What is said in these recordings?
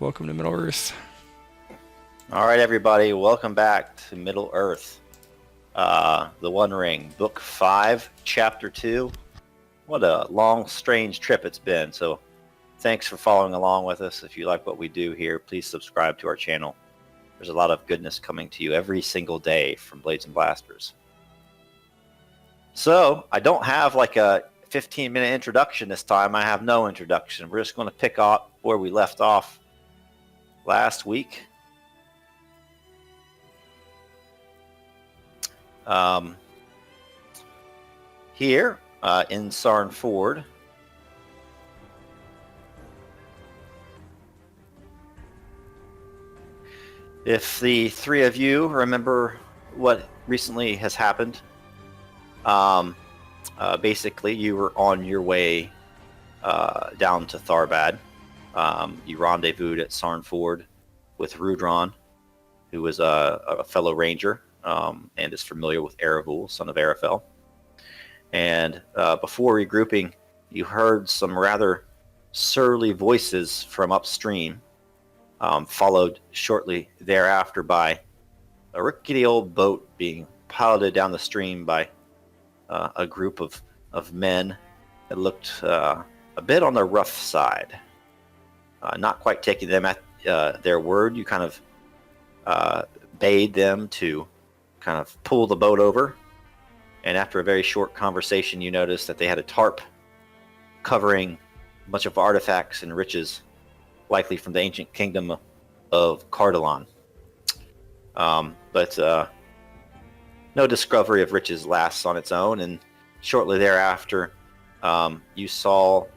Welcome to Middle Earth. All right, everybody, welcome back to Middle Earth. The One Ring, Book 5, Chapter 2. What a long, strange trip it's been. So thanks for following along with us. If you like what we do here, please subscribe to our channel. There's a lot of goodness coming to you every single day from Blades and Blasters. So I don't have like a 15-minute introduction this time. I have no introduction. We're just going to pick up where we left off last week. Here in Sarn Ford, if the three of you remember what recently has happened, basically you were on your way down to Tharbad. You rendezvoused at Sarn Ford with Rudhron, who was a fellow ranger and is familiar with Aravule, son of Arafel. And before regrouping, you heard some rather surly voices from upstream, followed shortly thereafter by a rickety old boat being piloted down the stream by a group of men that looked a bit on the rough side. Not quite taking them at their word, you kind of bade them to kind of pull the boat over. And after a very short conversation, you noticed that they had a tarp covering a bunch of artifacts and riches, likely from the ancient kingdom of Cardalan. But no discovery of riches lasts on its own, and shortly thereafter, you saw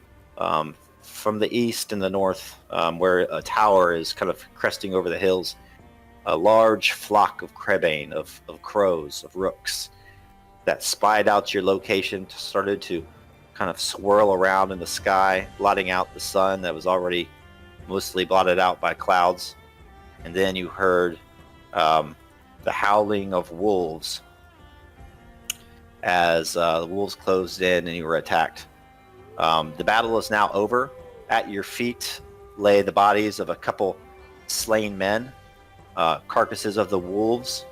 from the east and the north, where a tower is kind of cresting over the hills, a large flock of crebain, of crows, of rooks, that spied out your location, started to kind of swirl around in the sky, blotting out the sun that was already mostly blotted out by clouds. And then you heard the howling of wolves as the wolves closed in and you were attacked. The battle is now over. At your feet lay the bodies of a couple slain men, carcasses of the wolves.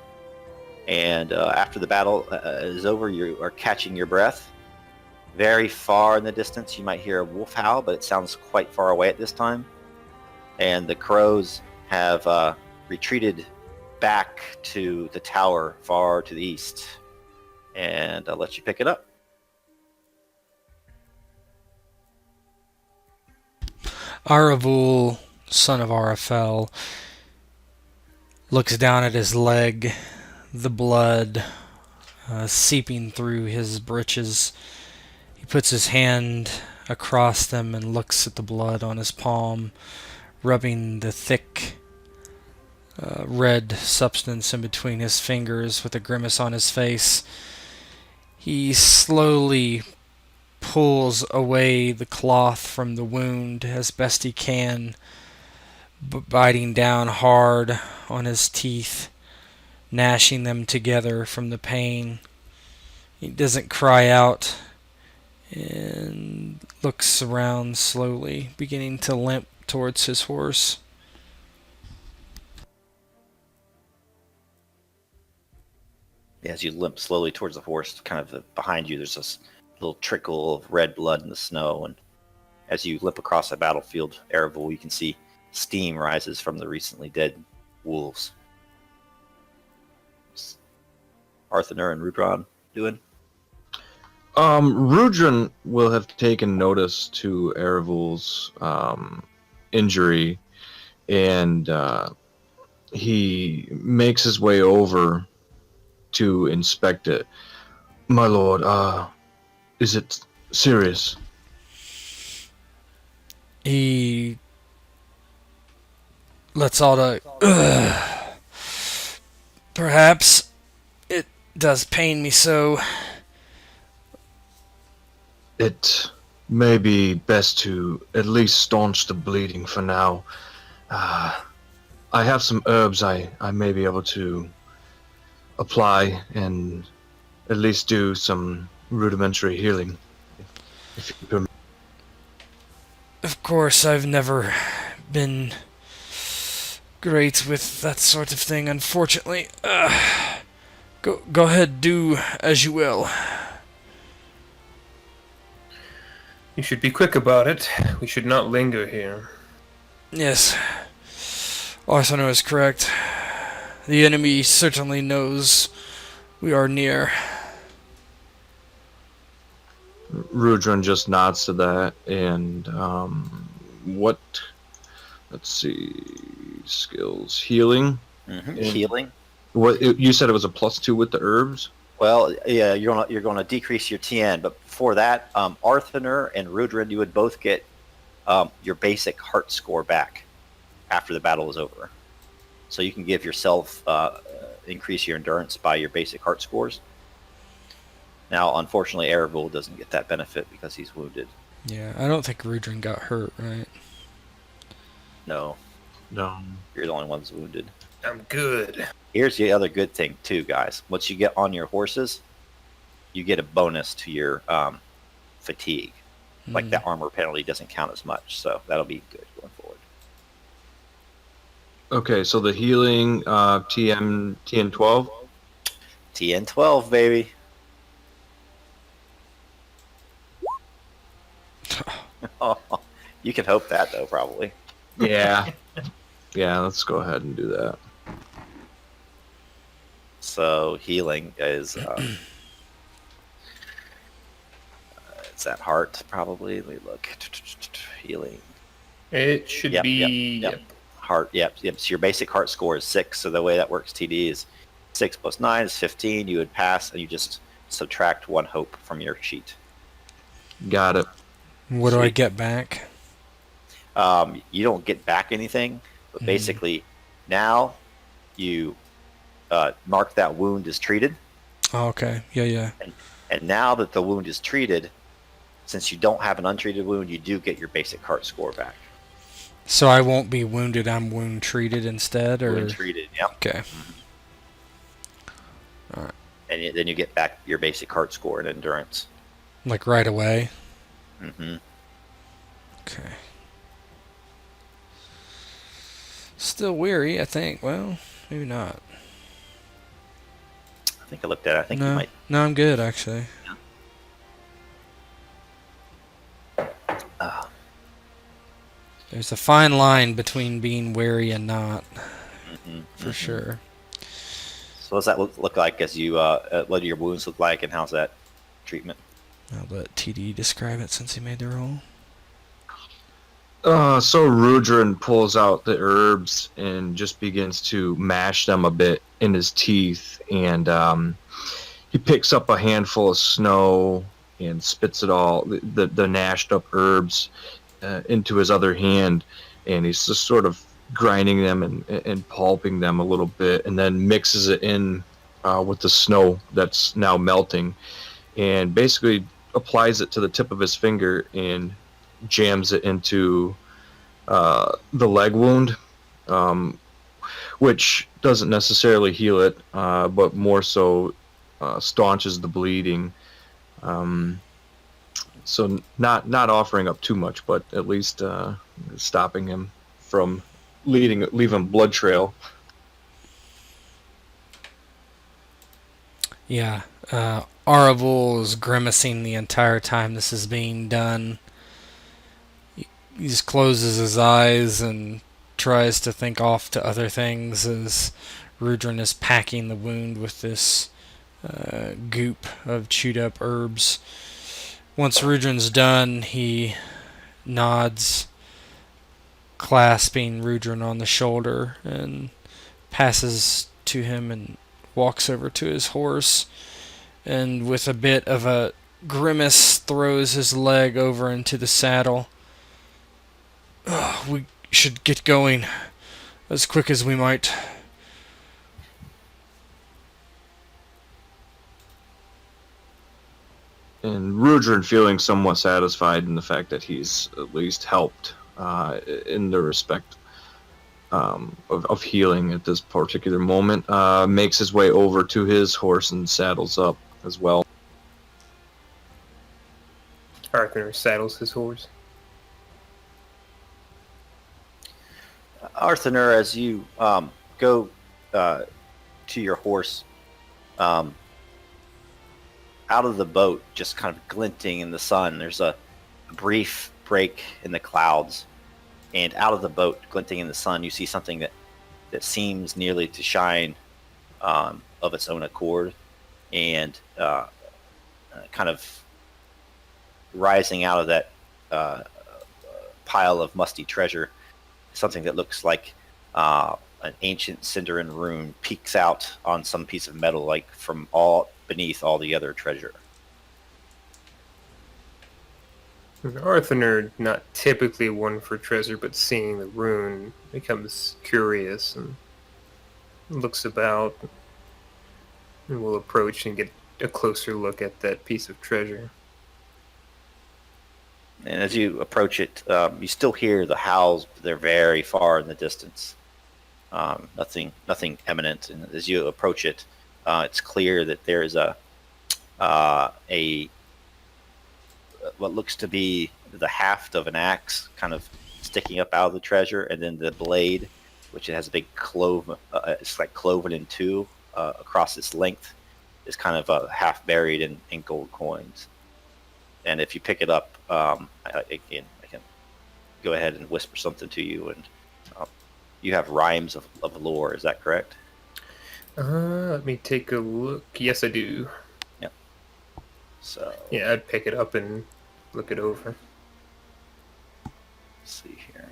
And after the battle is over, you are catching your breath. Very far in the distance, you might hear a wolf howl, but it sounds quite far away at this time. And the crows have retreated back to the tower far to the east. And I'll let you pick it up. Aravule, son of Arafel, looks down at his leg, the blood seeping through his breeches. He puts his hand across them and looks at the blood on his palm, rubbing the thick red substance in between his fingers with a grimace on his face. He slowly pulls away the cloth from the wound as best he can, biting down hard on his teeth, gnashing them together from the pain. He doesn't cry out and looks around slowly, beginning to limp towards his horse. As you limp slowly towards the horse, kind of behind you, there's this little trickle of red blood in the snow. And as you limp across the battlefield, Aravule, you can see steam rises from the recently dead wolves. Arthanur and Rudhron doing? Rudhron will have taken notice to Aravule's injury, and he makes his way over to inspect it. My lord, is it serious? He lets out a perhaps it does pain me so. It may be best to at least staunch the bleeding for now. I have some herbs I may be able to apply and at least do some rudimentary healing. If you permit. Of course, I've never been great with that sort of thing, unfortunately. Go ahead, do as you will. You should be quick about it. We should not linger here. Yes, Arthanur is correct. The enemy certainly knows we are near. Rudhron just nods to that, and what? Let's see, skills, healing. Healing. What you said it was a +2 with the herbs? Well, yeah, you're gonna decrease your TN, but before that, Arthanur and Rudhron, you would both get your basic heart score back after the battle is over. So you can give yourself increase your endurance by your basic heart scores. Now, unfortunately, Aravule doesn't get that benefit because he's wounded. Yeah, I don't think Rudhron got hurt, right? No, No. you're the only one that's wounded. I'm good. Here's the other good thing, too, guys. Once you get on your horses, you get a bonus to your fatigue. Like that armor penalty doesn't count as much, so that'll be good going forward. Okay, so the healing, TN 12. TN 12, baby. Oh, you can hope that though, probably. Yeah. Yeah, let's go ahead and do that. So healing is it's that heart probably. Let me look. Healing. It should be... Yep. Heart. Yep. So your basic heart score is 6. So the way that works, TD is 6 plus 9 is 15. You would pass, and you just subtract 1 hope from your sheet. Got it. What do I get back? You don't get back anything, but basically now you mark that wound as treated. Oh, okay. Yeah. And now that the wound is treated, since you don't have an untreated wound, you do get your basic heart score back. So I won't be wounded, I'm wound treated instead? Or... Wound treated, yeah. Okay. Alright. And then you get back your basic heart score and endurance. Like right away? Mm-hmm. Okay. Still weary, I think. Well, maybe not. I think I looked at it. I think no, you might. No, I'm good, actually. There's a fine line between being wary and not, for sure. So what's that look like as you, what do your wounds look like, and how's that treatment? I'll let TD describe it since he made the roll. So Rudhron pulls out the herbs and just begins to mash them a bit in his teeth, and he picks up a handful of snow and spits it all, the gnashed up herbs, into his other hand, and he's just sort of grinding them and pulping them a little bit, and then mixes it in with the snow that's now melting, and basically applies it to the tip of his finger and jams it into the leg wound, which doesn't necessarily heal it, but more so staunches the bleeding. So not offering up too much, but at least stopping him from leaving blood trail. Yeah. Aravule is grimacing the entire time this is being done. He just closes his eyes and tries to think off to other things as Rudhron is packing the wound with this goop of chewed up herbs. Once Rudhron's done, he nods, clasping Rudhron on the shoulder, and passes to him and walks over to his horse, and with a bit of a grimace throws his leg over into the saddle. We should get going as quick as we might. And Rudhron feeling somewhat satisfied in the fact that he's at least helped in the respect of healing at this particular moment, makes his way over to his horse and saddles up as well. Arthanur saddles his horse. Arthanur, as you go to your horse, out of the boat, just kind of glinting in the sun, there's a brief break in the clouds, and out of the boat, glinting in the sun, you see something that seems nearly to shine of its own accord, and kind of rising out of that pile of musty treasure, something that looks like an ancient Cinderin rune peeks out on some piece of metal, like from all beneath all the other treasure. Arthanur, not typically one for treasure, but seeing the rune, becomes curious and looks about, and will approach and get a closer look at that piece of treasure. And as you approach it, you still hear the howls, but they're very far in the distance. Nothing imminent. And as you approach it, it's clear that there is a what looks to be the haft of an axe kind of sticking up out of the treasure, and then the blade, which has a big clove, it's like cloven in two across its length, is kind of half buried in gold coins. And if you pick it up, I can go ahead and whisper something to you, and you have rhymes of lore. Is that correct? Let me take a look. Yes, I do. Yep. So yeah, I'd pick it up and look it over. Let's see here.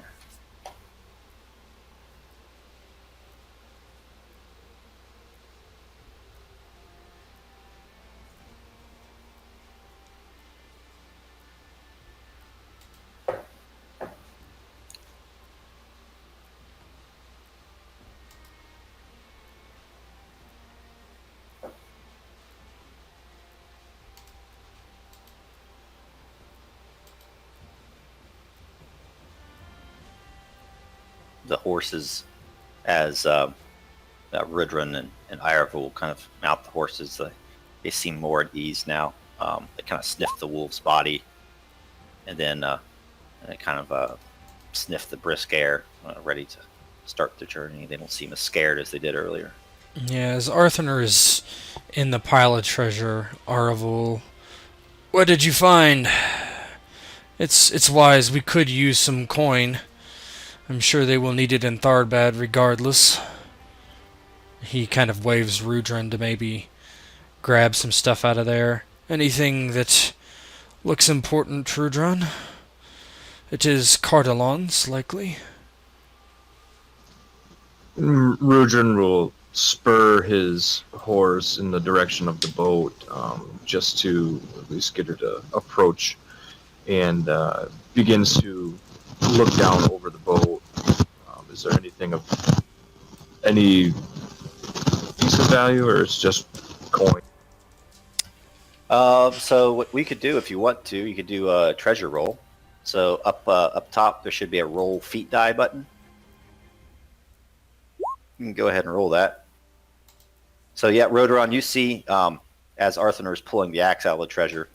The horses, as Rudhron and Aravule kind of mount the horses, they seem more at ease now. They kind of sniff the wolf's body, and then they kind of sniff the brisk air, ready to start the journey. They don't seem as scared as they did earlier. Yeah, as Arthanur is in the pile of treasure, Aravule, what did you find? It's wise. We could use some coin. I'm sure they will need it in Tharbad regardless. He kind of waves Rudhron to maybe grab some stuff out of there. Anything that looks important, Rudhron? It is Cardalon's, likely. Rudhron will spur his horse in the direction of the boat, just to at least get her to approach, and begins to look down over the boat. Is there anything of any piece of value, or it's just coin? So what we could do, if you want to, you could do a treasure roll. So up top, there should be a roll feat die button. You can go ahead and roll that. So yeah, Rudhron, you see, as Arthanur is pulling the axe out of the treasure,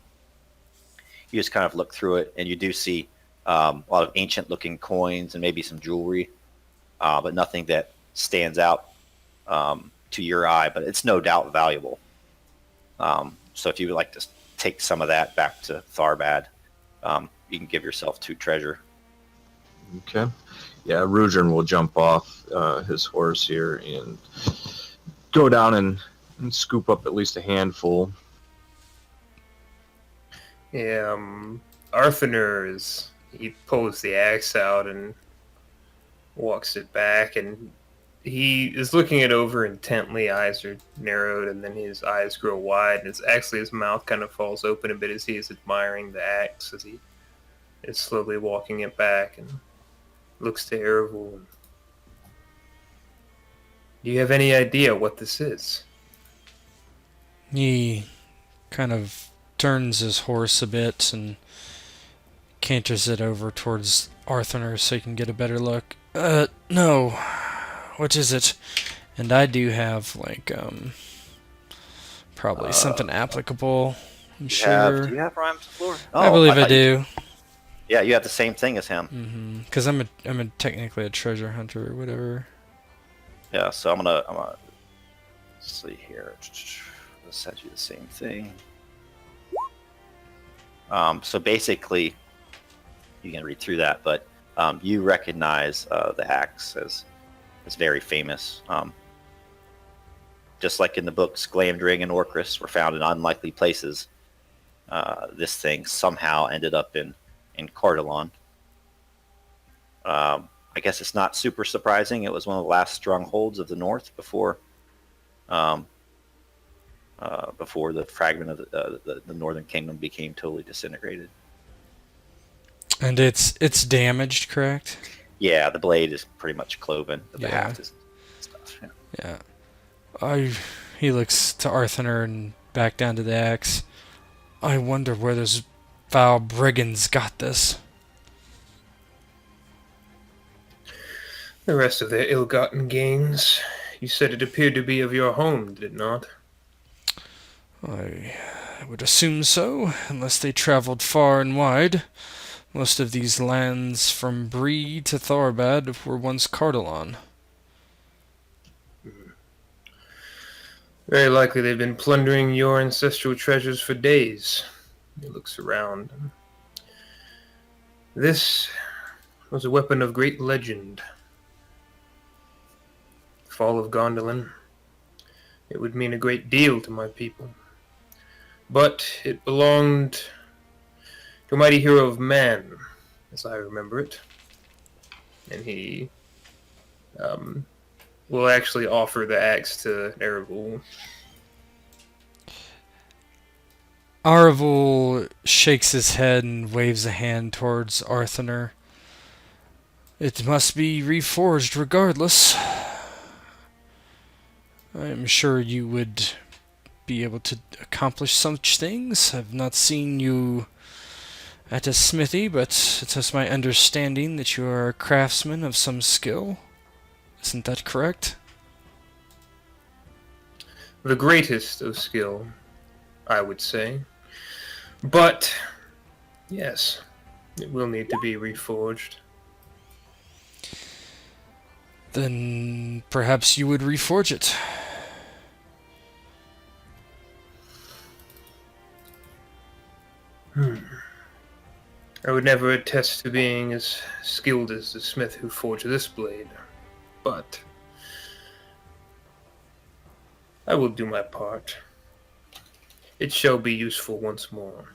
you just kind of look through it, and you do see a lot of ancient-looking coins and maybe some jewelry, but nothing that stands out to your eye. But it's no doubt valuable. So if you would like to take some of that back to Tharbad, you can give yourself 2 treasure. Okay. Yeah, Rudhron will jump off his horse here and go down and scoop up at least a handful. Yeah, Arthanur he pulls the axe out and walks it back, and he is looking it over intently. Eyes are narrowed, and then his eyes grow wide, and his mouth kind of falls open a bit as he is admiring the axe as he is slowly walking it back, and looks to Aravule. Do you have any idea what this is? He kind of turns his horse a bit and canters it over towards Arthanur so he can get a better look. No. What is it? And I do have, probably something applicable. I'm sure. Do you have rhymes of lore? I believe I do. Yeah, you have the same thing as him. Mm-hmm. Because I'm technically a treasure hunter or whatever. Yeah, so I'm gonna let's see here. Let's send you the same thing. So basically, you can read through that, but you recognize the axe as very famous. Just like in the books, Glamdring and Orcus were found in unlikely places. This thing somehow ended up in Cardalon. I guess it's not super surprising. It was one of the last strongholds of the North before the fragment of the Northern Kingdom became totally disintegrated. And it's damaged, correct? Yeah, the blade is pretty much cloven. The Yeah. haft is stuff. Yeah. Yeah. He looks to Arthanur and back down to the axe. I wonder where those foul brigands got this. The rest of their ill-gotten gains. You said it appeared to be of your home, did it not? I would assume so, unless they traveled far and wide. Most of these lands from Bree to Tharbad were once Cardalon. Very likely they've been plundering your ancestral treasures for days. He looks around. This was a weapon of great legend. The fall of Gondolin. It would mean a great deal to my people. But it belonged to a mighty hero of man, as I remember it. And he will actually offer the axe to Aravule. Aravule shakes his head and waves a hand towards Arthanur. It must be reforged regardless. I am sure you would be able to accomplish such things. I've not seen you at a smithy, but it is my understanding that you are a craftsman of some skill. Isn't that correct? The greatest of skill, I would say. But, yes, it will need to be reforged. Then perhaps you would reforge it. I would never attest to being as skilled as the smith who forged this blade, but I will do my part. It shall be useful once more.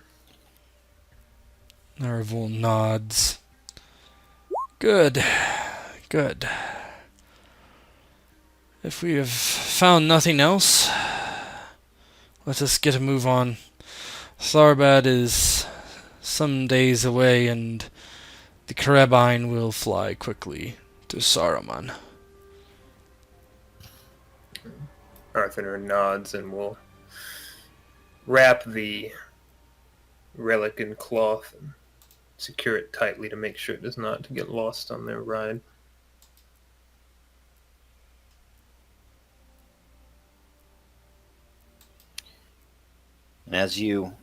Aravule nods. Good. Good. If we have found nothing else, let us get a move on. Tharbad is some days away, and the crebain will fly quickly to Saruman. Arthanur nods and will wrap the relic in cloth and secure it tightly to make sure it does not get lost on their ride. And as you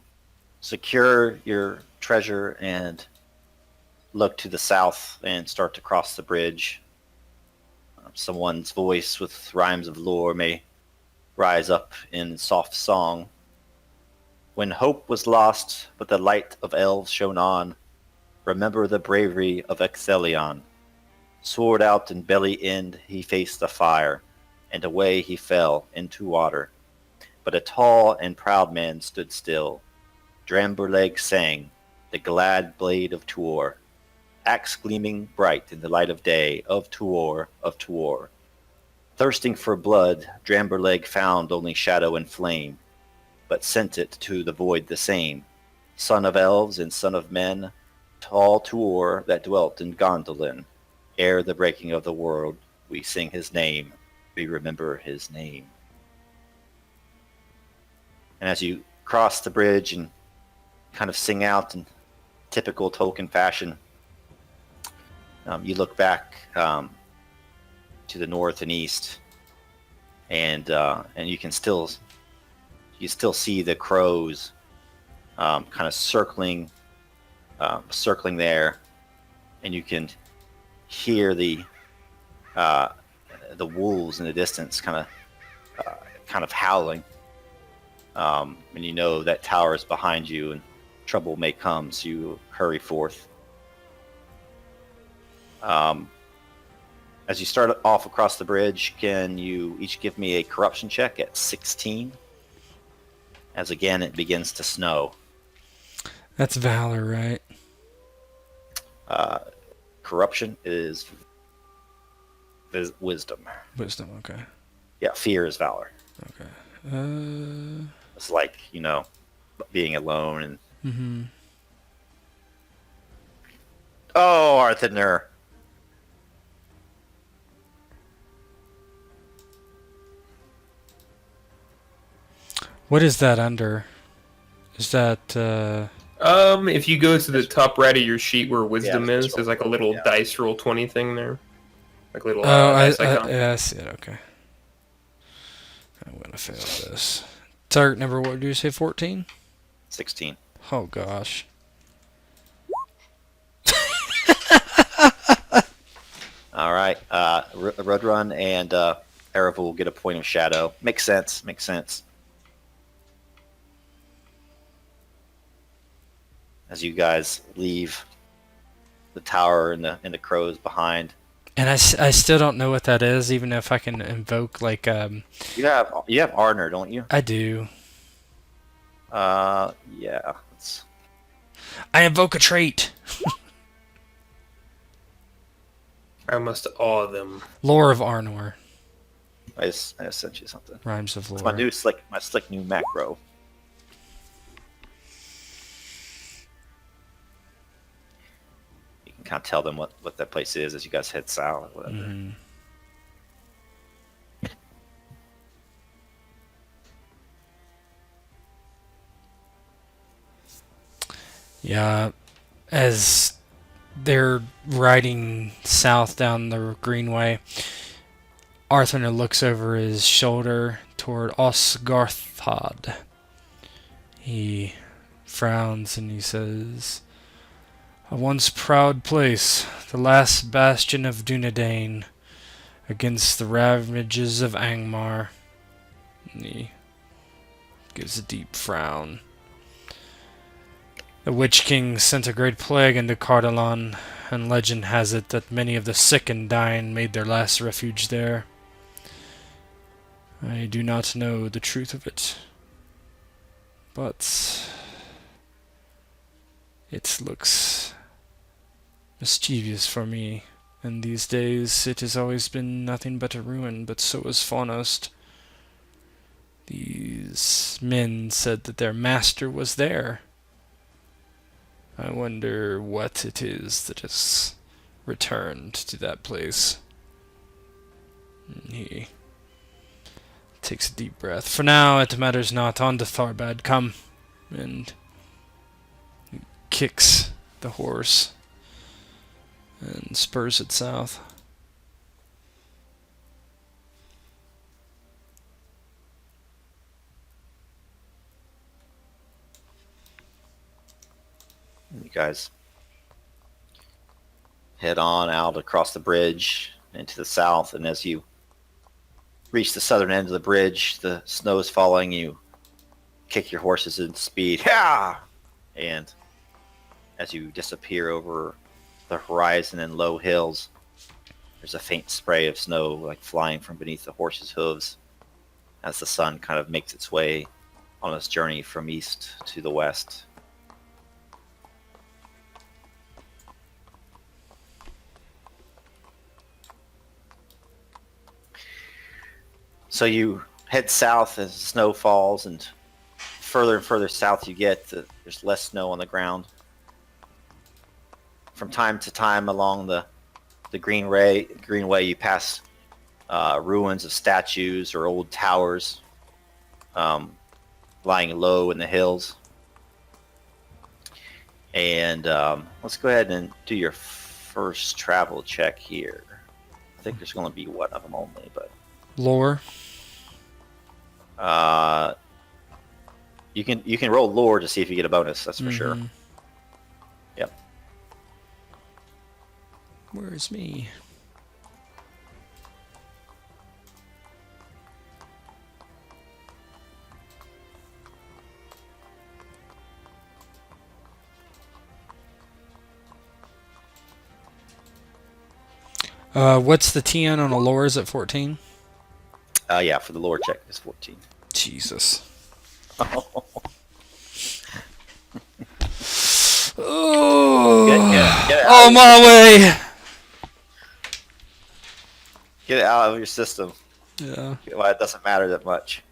secure your treasure and look to the south and start to cross the bridge, someone's voice with rhymes of lore may rise up in soft song. When hope was lost, but the light of elves shone on, remember the bravery of Exelion. Sword out and belly end, he faced the fire, and away he fell into water. But a tall and proud man stood still. Dramberleg sang, the glad blade of Tuor, axe gleaming bright in the light of day, of Tuor, of Tuor. Thirsting for blood, Dramberleg found only shadow and flame, but sent it to the void the same. Son of elves and son of men, tall Tuor that dwelt in Gondolin. Ere the breaking of the world, we sing his name, we remember his name. And as you cross the bridge and kind of sing out in typical Tolkien fashion, you look back to the north and east, and you can still see the crows kind of circling circling there, and you can hear the wolves in the distance, kind of howling. And you know that tower is behind you, and trouble may come, so you hurry forth. As you start off across the bridge, can you each give me a corruption check at 16? As again, it begins to snow. That's valor, right? Corruption is wisdom. Wisdom, okay. Yeah, fear is valor. Okay. It's like, being alone and... Mm-hmm. Oh, Arthanur. What is that under? Is that, If you go to the top right of your sheet where wisdom is, there's like a little yeah. dice roll 20 thing there. Like a little I icon. yeah, I see it, okay. I'm gonna fail this. Target number, what did you say, 14? 16. Oh, gosh. All right. Rudhron and Aravule will get a point of shadow. Makes sense. As you guys leave the tower and the crows behind. And I still don't know what that is, even if I can invoke, like, You have Arthanur, don't you? I do. Yeah. I invoke a trait. I must awe them. Lore of Arthanur. I just sent you something. Rhymes of lore. It's my slick new macro. You can kind of tell them what that place is as you guys head south or whatever. Mm-hmm. Yeah, as they're riding south down the greenway, Arthanur looks over his shoulder toward Osgarthad. He frowns and he says, "A once proud place, the last bastion of Dunedain, against the ravages of Angmar." And he gives a deep frown. The Witch King sent a great plague into Cardolan, and legend has it that many of the sick and dying made their last refuge there. I do not know the truth of it, but it looks mischievous for me, and these days it has always been nothing but a ruin, but so is Faunost. These men said that their master was there. I wonder what it is that has returned to that place. And he takes a deep breath. For now, it matters not. On to Tharbad. Come. And he kicks the horse and spurs it south. You guys head on out across the bridge into the south, and as you reach the southern end of the bridge, the snow is falling. You kick your horses into speed. Yeah! And as you disappear over the horizon and low hills, there's a faint spray of snow like flying from beneath the horses' hooves as the sun kind of makes its way on its journey from east to the west. So you head south as snow falls, and further south you get, there's less snow on the ground. From time to time along the greenway, you pass ruins of statues or old towers lying low in the hills. And let's go ahead and do your first travel check here. I think there's going to be one of them only, but... Lore. You can roll lore to see if you get a bonus. That's for sure. Yep. Where's me? What's the TN on a lore? Is it 14? Yeah, for the lore check is 14. Jesus. Oh, Oh, get it out on of my way. Get it out of your system. Yeah. Well, it doesn't matter that much.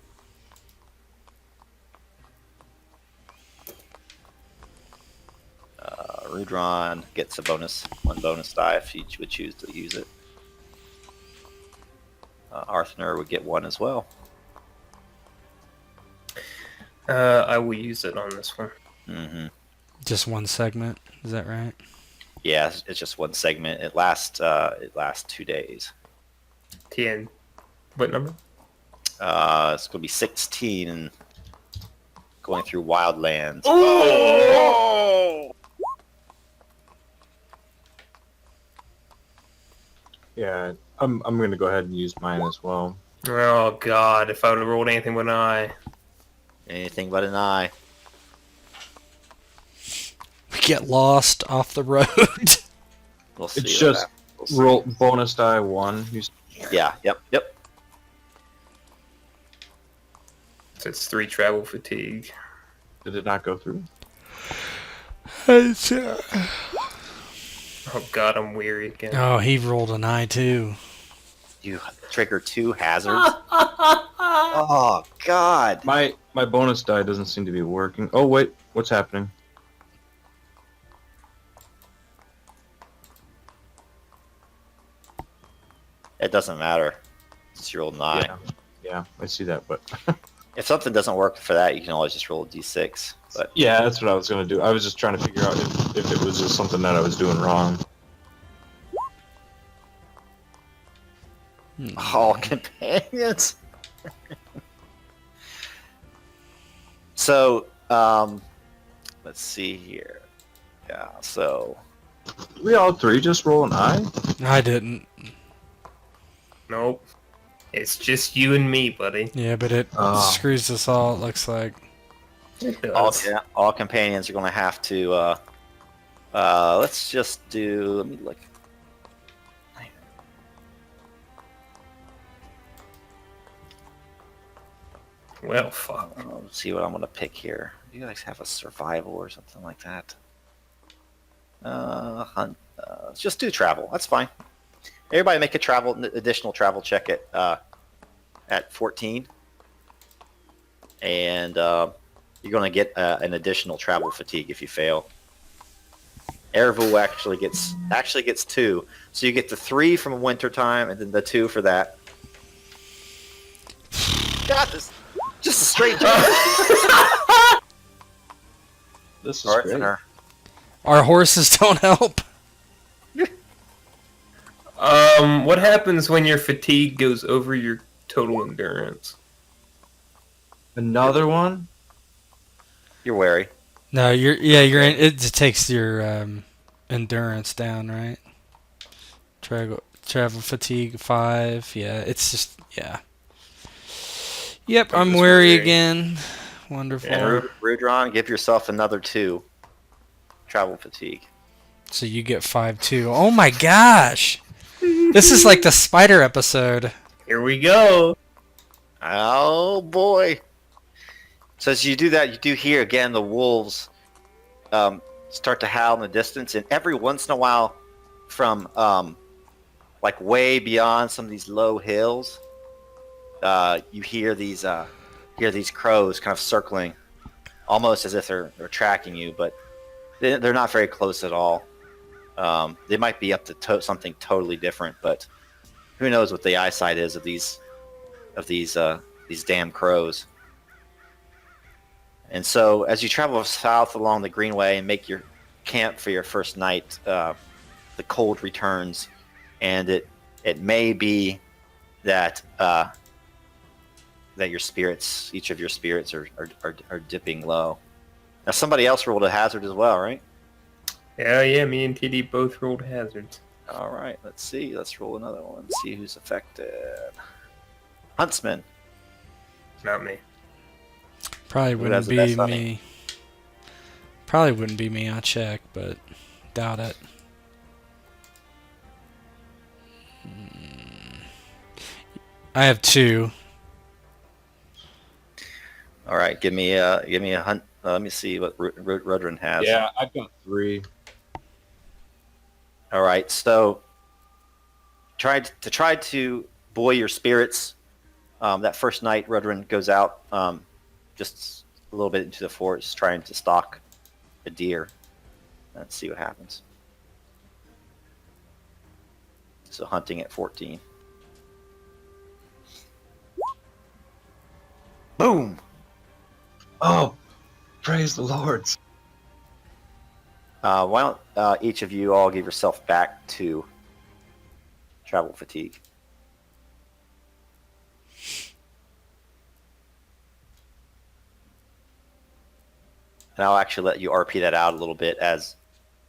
Rudhron gets a one bonus die if he would choose to use it. Arthanur would get one as well. I will use it on this one. Mm-hmm. Just one segment. Is that right? Yeah, it's just one segment. It lasts 2 days. 10. What number? It's going to be 16 and going through wildlands. Oh! Yeah, I'm gonna go ahead and use mine as well. Oh god, if I would have rolled anything but an eye. Anything but an eye. We get lost off the road. We'll see. It's what just happens. We'll see. roll bonus die 1. Yeah. Yep. So it's 3 travel fatigue. Did it not go through? Oh god, I'm weary again. Oh, he rolled an eye too. You trigger 2 hazards. Oh God. My bonus die doesn't seem to be working. Oh wait, what's happening? It doesn't matter. It's your old 9. Yeah, I see that, but If something doesn't work for that, you can always just roll a d6. But yeah, that's what I was gonna do. I was just trying to figure out if it was just something that I was doing wrong. all companions. So, let's see here. Yeah, so We all 3 just roll an eye? I didn't. Nope. It's just you and me, buddy. Yeah, but it Oh. screws us all, it looks like. It all, does. yeah, all companions are going to have to. Let's just do. Let me look. Well, fuck. Let's see what I'm going to pick here. You guys have a survival or something like that. Hunt. Let's just do travel. That's fine. Everybody make a additional travel check at 14, and you're going to get an additional travel fatigue if you fail. Aravule actually gets 2, so you get the 3 from winter time, and then the 2 for that. God, this just a straight jump. This is great. Our horses don't help. What happens when your fatigue goes over your total endurance? Another one? You're wary. No, it takes your endurance down, right? Travel fatigue 5. Yeah, it's just Yep, I'm just wary wary. again. Wonderful. Yeah. Rudhron, give yourself another 2 travel fatigue. So you get 5 too. Oh my gosh! This is like the spider episode. Here we go. Oh boy! So as you do that, you do hear again the wolves start to howl in the distance, and every once in a while, from like way beyond some of these low hills, you hear these crows kind of circling, almost as if they're tracking you, but they're not very close at all. They might be up to something totally different, but who knows what the eyesight is of these damn crows. And so as you travel south along the Greenway and make your camp for your first night, the cold returns, and it may be that that each of your spirits are dipping low. Now somebody else rolled a hazard as well, right? Yeah, me and TD both rolled hazards. All right, let's see. Let's roll another one. See who's affected. Huntsman. Not me. Probably Who wouldn't has the be best hunting? me. Probably wouldn't be me. I'll check, but doubt it. I have 2. All right, give me a hunt. Let me see what Rudhron has. Yeah, I've got 3. All right, so try to buoy your spirits. That first night, Rudhron goes out just a little bit into the forest, trying to stalk a deer. Let's see what happens. So hunting at 14. Boom! Oh, praise the Lord. Why don't each of you all give yourself back to travel fatigue? And I'll actually let you RP that out a little bit as,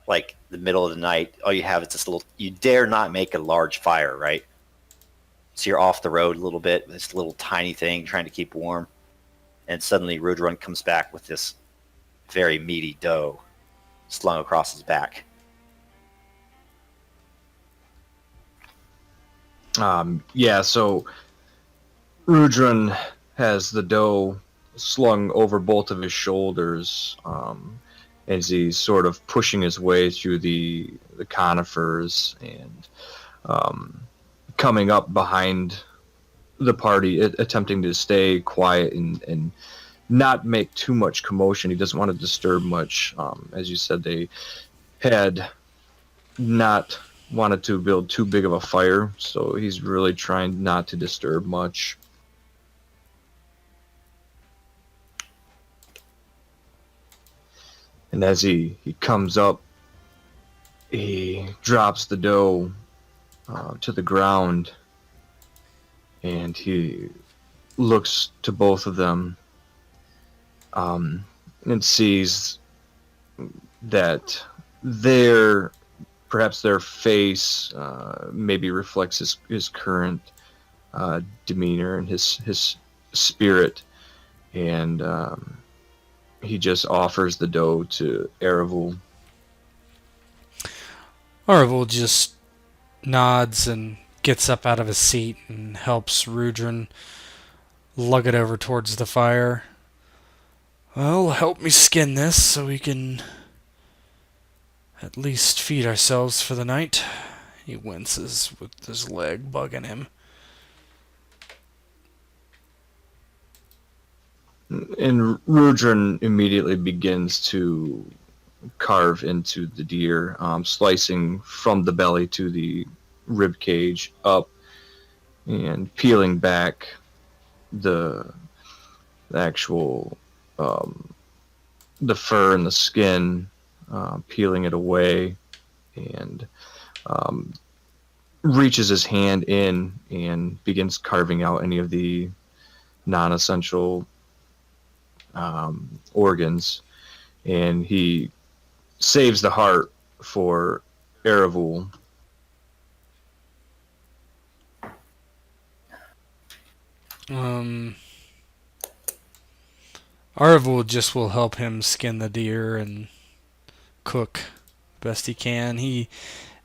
like, the middle of the night, all you have is this little... You dare not make a large fire, right? So you're off the road a little bit, this little tiny thing, trying to keep warm. And suddenly Rudhron comes back with this very meaty doe slung across his back. Yeah, so Rudhron has the doe slung over both of his shoulders as he's sort of pushing his way through the conifers and coming up behind the party, attempting to stay quiet and not make too much commotion. He doesn't want to disturb much. As you said, they had not wanted to build too big of a fire, so he's really trying not to disturb much. And as he comes up, he drops the doe to the ground, and he looks to both of them and sees that perhaps their face maybe reflects his current demeanor and his spirit, and he just offers the doe to Aravule. Aravule just nods and gets up out of his seat and helps Rudhron lug it over towards the fire. Well, help me skin this so we can at least feed ourselves for the night. He winces with his leg bugging him. And Rudhron immediately begins to carve into the deer, slicing from the belly to the rib cage up and peeling back the actual the fur and the skin, peeling it away, and reaches his hand in and begins carving out any of the non-essential organs, and he saves the heart for Aravule. Aravule just will help him skin the deer and cook best he can. He,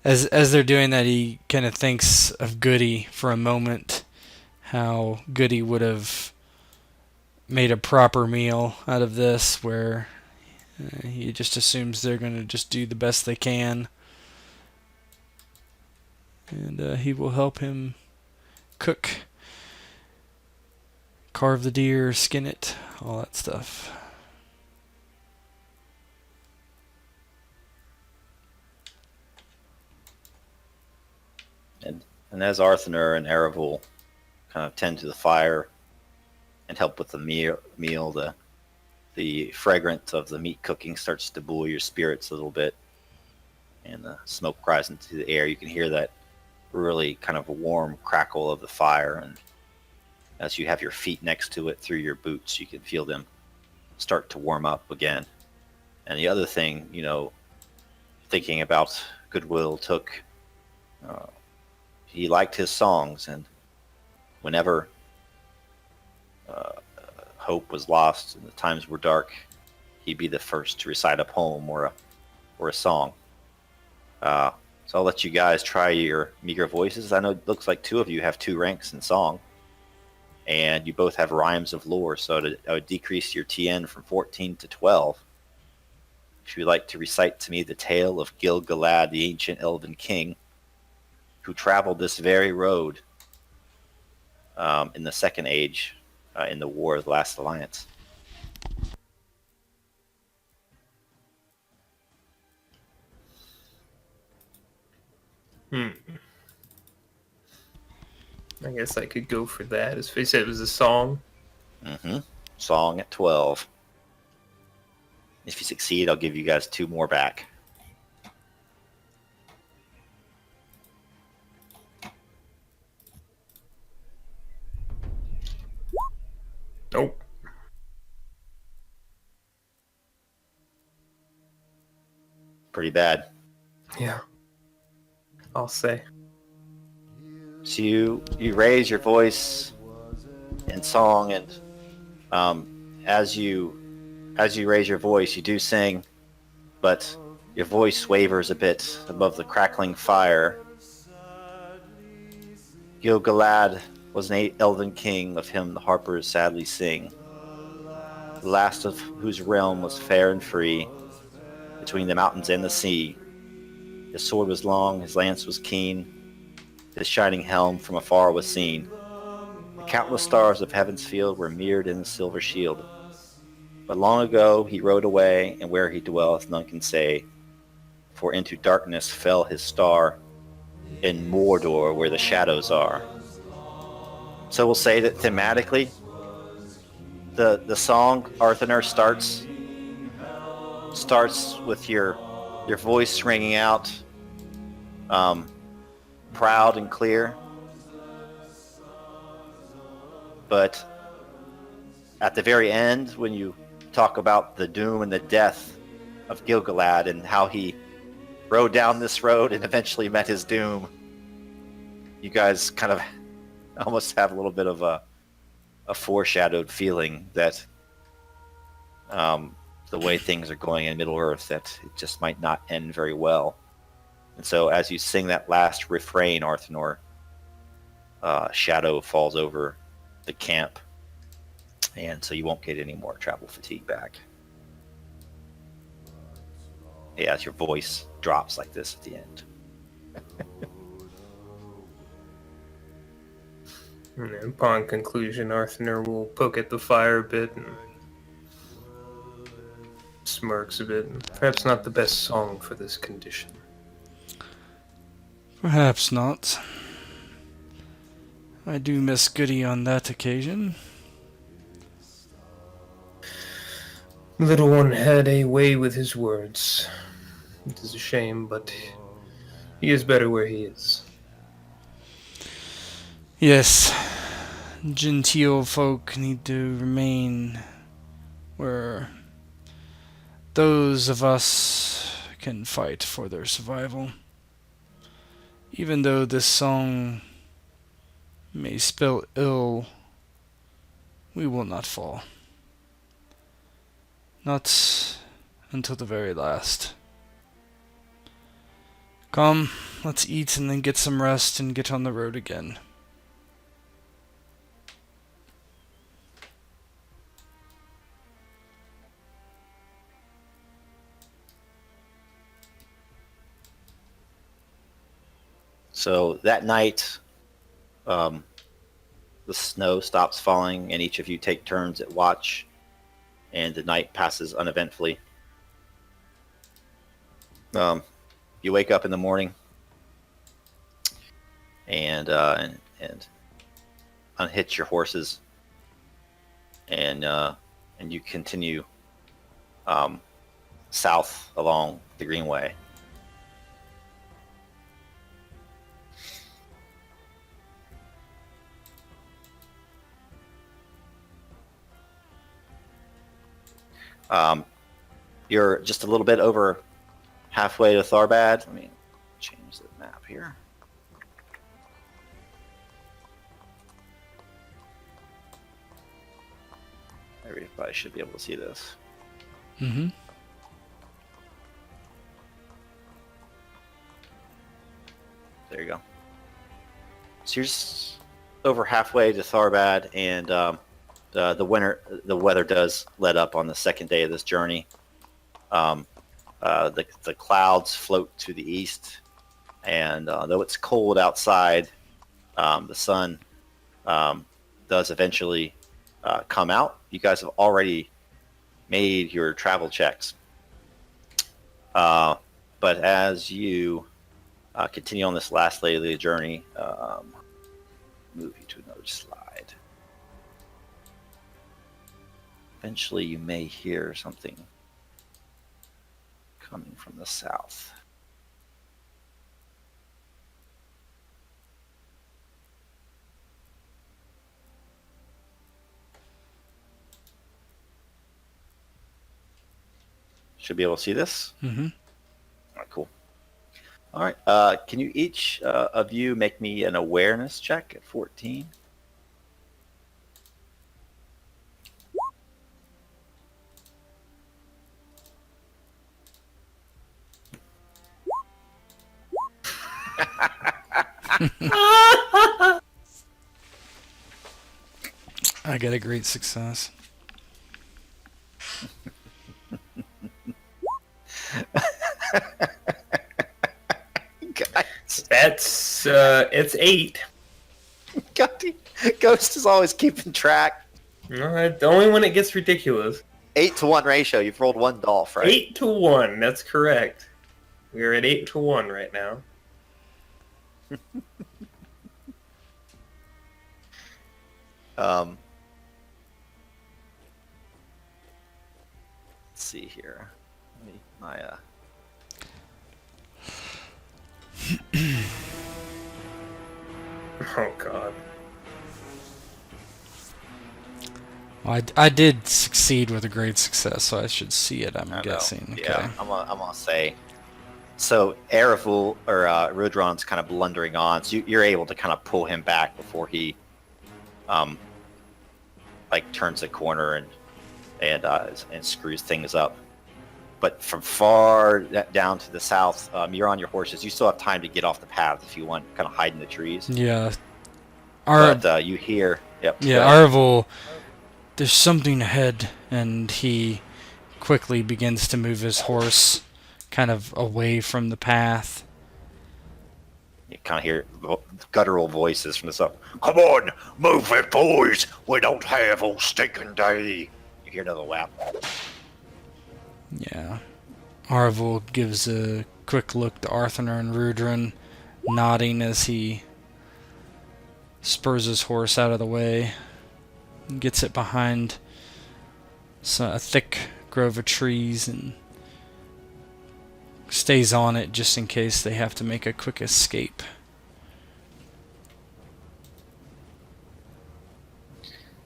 as they're doing that, he kind of thinks of Goody for a moment, how Goody would have made a proper meal out of this, where he just assumes they're going to just do the best they can, and he will help him cook, carve the deer, skin it, all that stuff. And as Arthanur and Aravule kind of tend to the fire and help with the meal, the fragrance of the meat cooking starts to buoy your spirits a little bit, and the smoke rise into the air. You can hear that really kind of a warm crackle of the fire, and as you have your feet next to it through your boots, you can feel them start to warm up again. And the other thing, thinking about Goodwill took He liked his songs, and whenever hope was lost and the times were dark, he'd be the first to recite a poem or a song. So I'll let you guys try your meager voices. I know it looks like two of you have 2 ranks in song, and you both have rhymes of lore, so I would decrease your TN from 14 to 12. If you'd like to recite to me the tale of Gil-galad, the ancient elven king, who traveled this very road in the Second Age, in the War of the Last Alliance. I guess I could go for that. As they said, it was a song. Mm-hmm. Song at 12. If you succeed, I'll give you guys 2 more back. Nope. Pretty bad. Yeah. I'll say. So you raise your voice in song, and as you raise your voice, you do sing, but your voice wavers a bit above the crackling fire. Gil-galad was an elven king, of him the harpers sadly sing, the last of whose realm was fair and free, between the mountains and the sea. His sword was long, his lance was keen, his shining helm from afar was seen. The countless stars of heaven's field were mirrored in the silver shield. But long ago he rode away, and where he dwelleth none can say, for into darkness fell his star, in Mordor where the shadows are. So we'll say that thematically, the song Arthanur starts with your voice ringing out, proud and clear, but at the very end, when you talk about the doom and the death of Gil-galad and how he rode down this road and eventually met his doom, you guys kind of almost have a little bit of a foreshadowed feeling that the way things are going in Middle-earth, that it just might not end very well. And so as you sing that last refrain, Arthanur, shadow falls over the camp, and so you won't get any more travel fatigue back. Yeah, as your voice drops like this at the end. And upon conclusion, Arthanur will poke at the fire a bit and smirks a bit. Perhaps not the best song for this condition. Perhaps not. I do miss Goody on that occasion. Little one had a way with his words. It is a shame, but he is better where he is. Yes, genteel folk need to remain where those of us can fight for their survival. Even though this song may spell ill, we will not fall. Not until the very last. Come, let's eat and then get some rest and get on the road again. So that night, the snow stops falling, and each of you take turns at watch, and the night passes uneventfully. You wake up in the morning, and unhitch your horses, and you continue south along the Greenway. You're just a little bit over halfway to Tharbad. Let me change the map here. Everybody should be able to see this. Mm-hmm. There you go. So you're just over halfway to Tharbad, and the weather does let up on the second day of this journey. The clouds float to the east, and though it's cold outside, the sun does eventually come out. You guys have already made your travel checks, but as you continue on this last leg of the journey, move you to another slide. Eventually, you may hear something coming from the south. Should be able to see this. Mm-hmm. All right, cool. All right. Can you each of you make me an awareness check at 14? I got a great success. Guys, That's it's 8. Ghost is always keeping track. Alright, only when it gets ridiculous. 8-to-1 ratio. You've rolled one dolph, right? 8-to-1, that's correct. We're at 8-to-1 right now. Let's see here. Let me, my Oh god. Well, I did succeed with a great success, so I should see it, I'm I know. guessing. Okay. Yeah, I'm gonna say. So Aravule or Rudhron's kind of blundering on, so you're able to kind of pull him back before he, like turns a corner and screws things up. But from far down to the south, you're on your horses. You still have time to get off the path if you want, kind of hide in the trees. Yeah. But you hear, yep. Yeah, Aravule, there's something ahead, and he quickly begins to move his horse kind of away from the path. You kind of hear guttural voices from the south. Come on, move it, boys. We don't have all stinking day. You hear another whap. Yeah. Aravule gives a quick look to Arthanur and Rudhron, nodding as he spurs his horse out of the way and gets it behind a thick grove of trees and stays on it just in case they have to make a quick escape.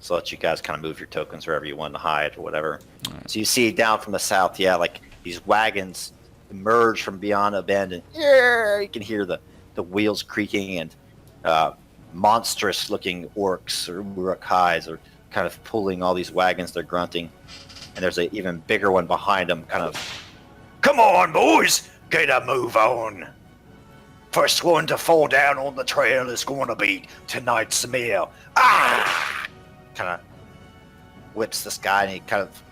So let you guys kind of move your tokens wherever you want to hide or whatever. Right. So you see down from the south, yeah, like these wagons emerge from beyond a bend, and yeah, you can hear the wheels creaking, and monstrous-looking orcs or Uruk-Hais are kind of pulling all these wagons. They're grunting, and there's an even bigger one behind them, kind of. Come on, boys, get a move on. First one to fall down on the trail is going to be tonight's meal. Ah! Kind of whips this guy, and he kind of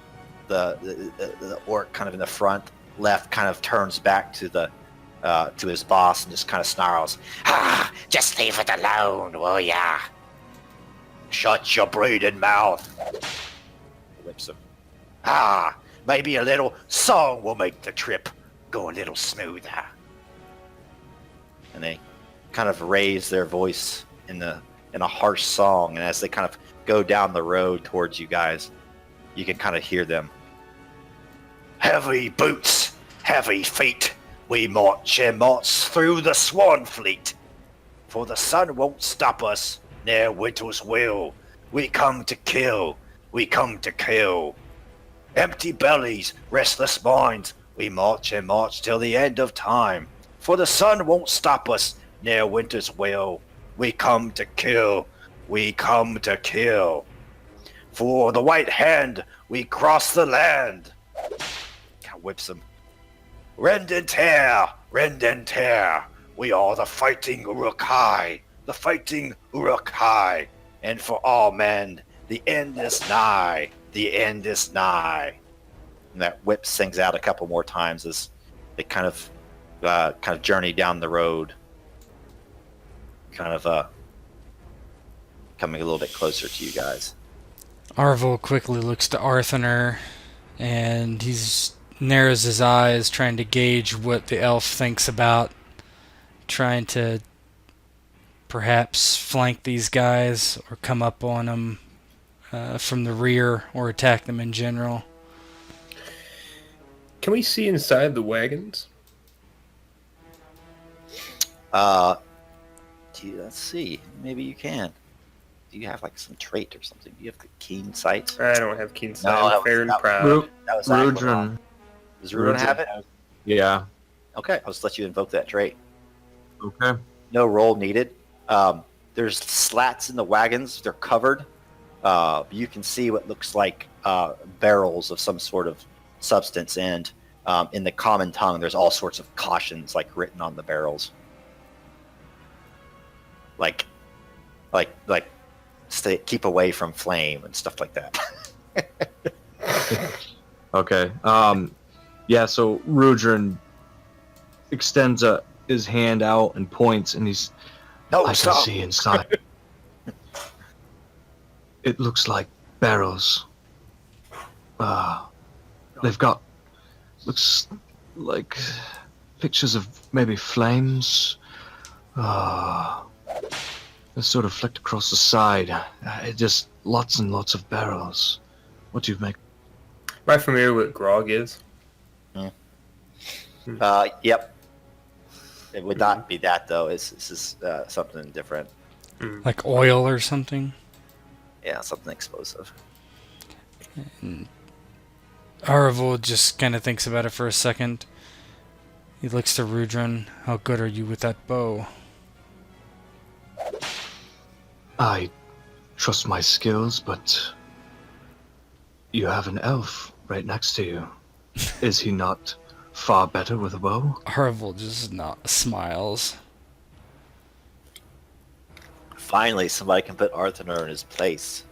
the orc kind of in the front left kind of turns back to the to his boss and just kind of snarls, "Ah, just leave it alone, will ya? Shut your bleeding mouth." Whips him. "Ah, maybe a little song will make the trip go a little smoother." And they kind of raise their voice in a harsh song, and as they kind of go down the road towards you guys, you can kind of hear them. "Heavy boots, heavy feet, we march and march through the swan fleet. For the sun won't stop us, ne'er winter's will. We come to kill, we come to kill. Empty bellies, restless minds, we march and march till the end of time. For the sun won't stop us, ne'er winter's will. We come to kill, we come to kill. For the white hand, we cross the land. Kind of whips him. Rend and tear, rend and tear. We are the Fighting Uruk-Hai, the Fighting Uruk-Hai. And for all men, the end is nigh, the end is nigh. And that whip sings out a couple more times as they kind of journey down the road, kind of coming a little bit closer to you guys. Aravule quickly looks to Arthanur, and he's narrows his eyes, trying to gauge what the elf thinks about trying to perhaps flank these guys or come up on them from the rear or attack them in general. Can we see inside the wagons? Let's see. Maybe you can. Do you have like some trait or something? Do you have the keen sight? I don't have keen sight. No, I'm fair and proud. That was Rudhron. Does Rudhron have it? Yeah. Okay, I'll just let you invoke that trait. Okay. No roll needed. There's slats in the wagons. They're covered. You can see what looks like barrels of some sort of substance, and in the common tongue, there's all sorts of cautions like written on the barrels. Like, keep away from flame and stuff like that. Okay. Yeah. So Rudhron extends his hand out and points, and he's. No, I stop. can see inside. It looks like barrels. They've got looks like pictures of maybe flames. They're sort of flicked across the side. It just lots and lots of barrels. What do you make? Am I familiar with what grog is? Yep. It would not be that though. This is something different. Like oil or something? Yeah, something explosive. Aravule just kind of thinks about it for a second. He looks to Rudhron. How good are you with that bow? I trust my skills, but you have an elf right next to you. Is he not far better with a bow? Aravule just not smiles. Finally, somebody can put Arthanur in his place.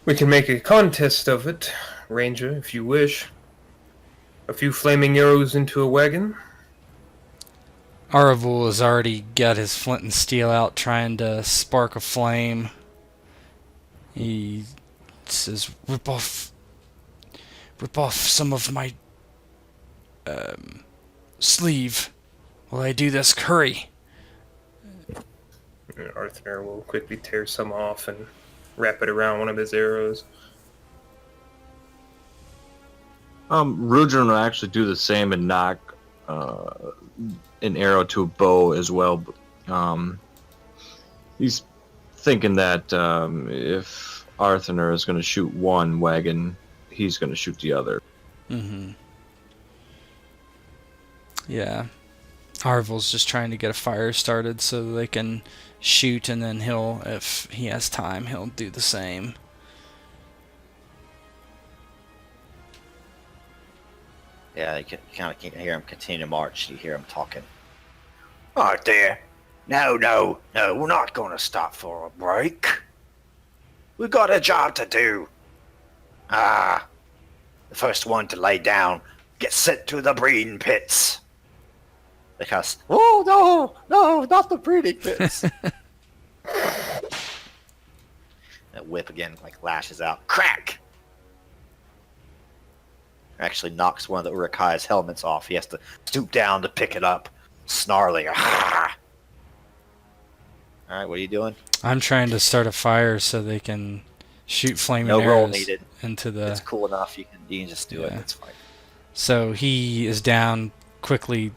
We can make a contest of it, Ranger, if you wish. A few flaming arrows into a wagon. Aravule has already got his flint and steel out, trying to spark a flame. He says, Rip off some of my sleeve while I do this. Hurry. Arthanur will quickly tear some off and wrap it around one of his arrows. Rudhron will actually do the same and knock an arrow to a bow as well. He's thinking that if Arthanur is going to shoot one wagon, he's going to shoot the other. Mm-hmm. Yeah. Aravule's just trying to get a fire started so they can shoot, and then he'll, if he has time, he'll do the same. Yeah, you kind of can't hear him continue to march. You hear him talking. Right there. No, we're not going to stop for a break. We got a job to do. The first one to lay down gets sent to the breeding pits. They cuss. Oh, no, not the breeding pits. That whip again, like, lashes out. Crack! Actually knocks one of the Uruk-Hai's helmets off. He has to stoop down to pick it up, snarling. Alright, what are you doing? I'm trying to start a fire so they can shoot flaming No roll arrows needed. into the... It's cool enough. You can just do it. Yeah. It's fine. So he is down, quickly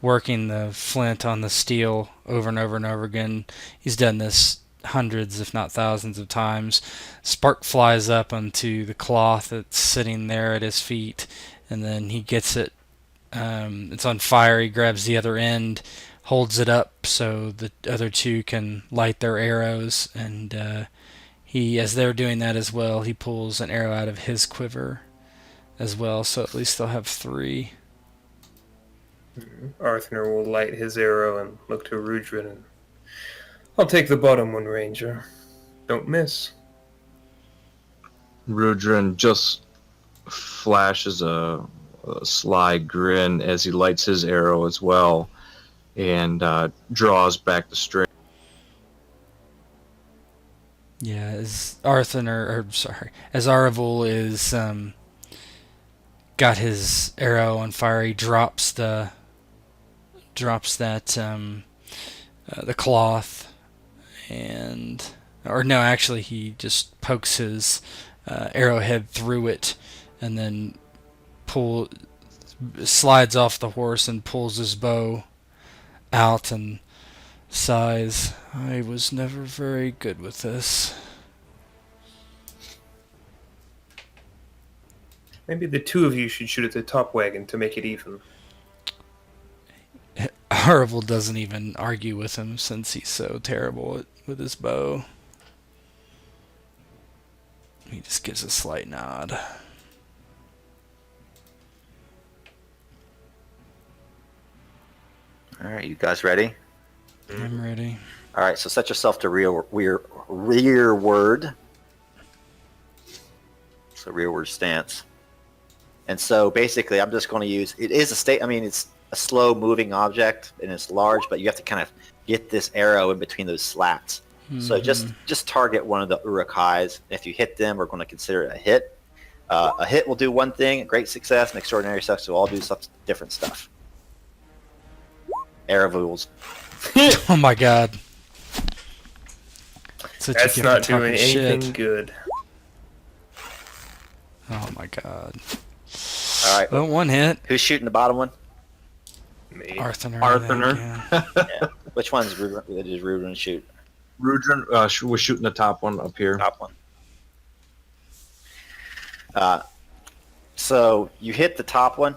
working the flint on the steel over and over and over again. He's done this hundreds, if not thousands of times. Spark flies up onto the cloth that's sitting there at his feet, and then he gets it. It's on fire. He grabs the other end, holds it up so the other two can light their arrows, and as they're doing that as well, he pulls an arrow out of his quiver as well, so at least they'll have 3. Arthanur will light his arrow and look to Rudhron. And I'll take the bottom one, Ranger. Don't miss. Rudhron just flashes a sly grin as he lights his arrow as well, and draws back the string. Yeah, as Aravule is got his arrow on fire, he drops that the cloth, or no, actually he just pokes his arrowhead through it, and then slides off the horse and pulls his bow out and sighs, "I was never very good with this." Maybe the two of you should shoot at the top wagon to make it even. Aravule doesn't even argue with him since he's so terrible with his bow. He just gives a slight nod. All right, you guys ready? I'm ready. All right, so set yourself to rearward. So rearward stance. And so basically, I'm just going to use, it's a slow moving object and it's large, but you have to kind of get this arrow in between those slats. Mm-hmm. So just target one of the Uruk-Hais. If you hit them, we're going to consider it a hit. A hit will do one thing, a great success, an extraordinary success will all do some different stuff. Aravules. Oh my god. That's not doing anything good. Oh my god. All right. Well, one hit. Who's shooting the bottom one? Me. Arthanur. Yeah. Which one's did Rudhron shoot? Rudhron was shooting the top one up here. Top one. So you hit the top one,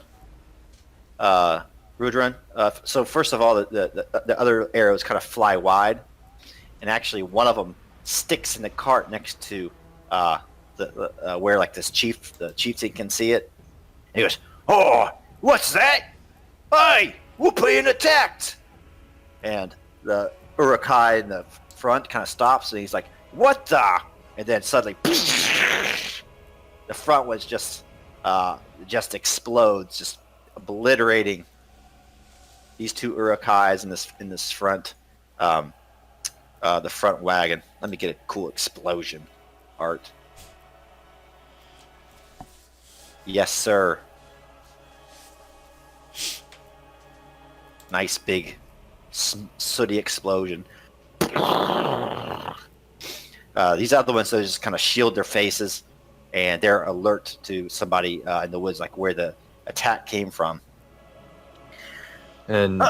Rudhron. So first of all, the other arrows kind of fly wide, and actually one of them sticks in the cart next to where like the chieftain can see it. And he goes, "Oh, what's that? Hey, we're being attacked!" And the Uruk-Hai in the front kind of stops, and he's like, "What the?" And then suddenly, the front was just explodes, just obliterating these two Uruk-Hais in this front, the front wagon. Let me get a cool explosion art. Yes, sir. Nice big sooty explosion. These other ones, they just kind of shield their faces, and they're alert to somebody in the woods, like where the attack came from. And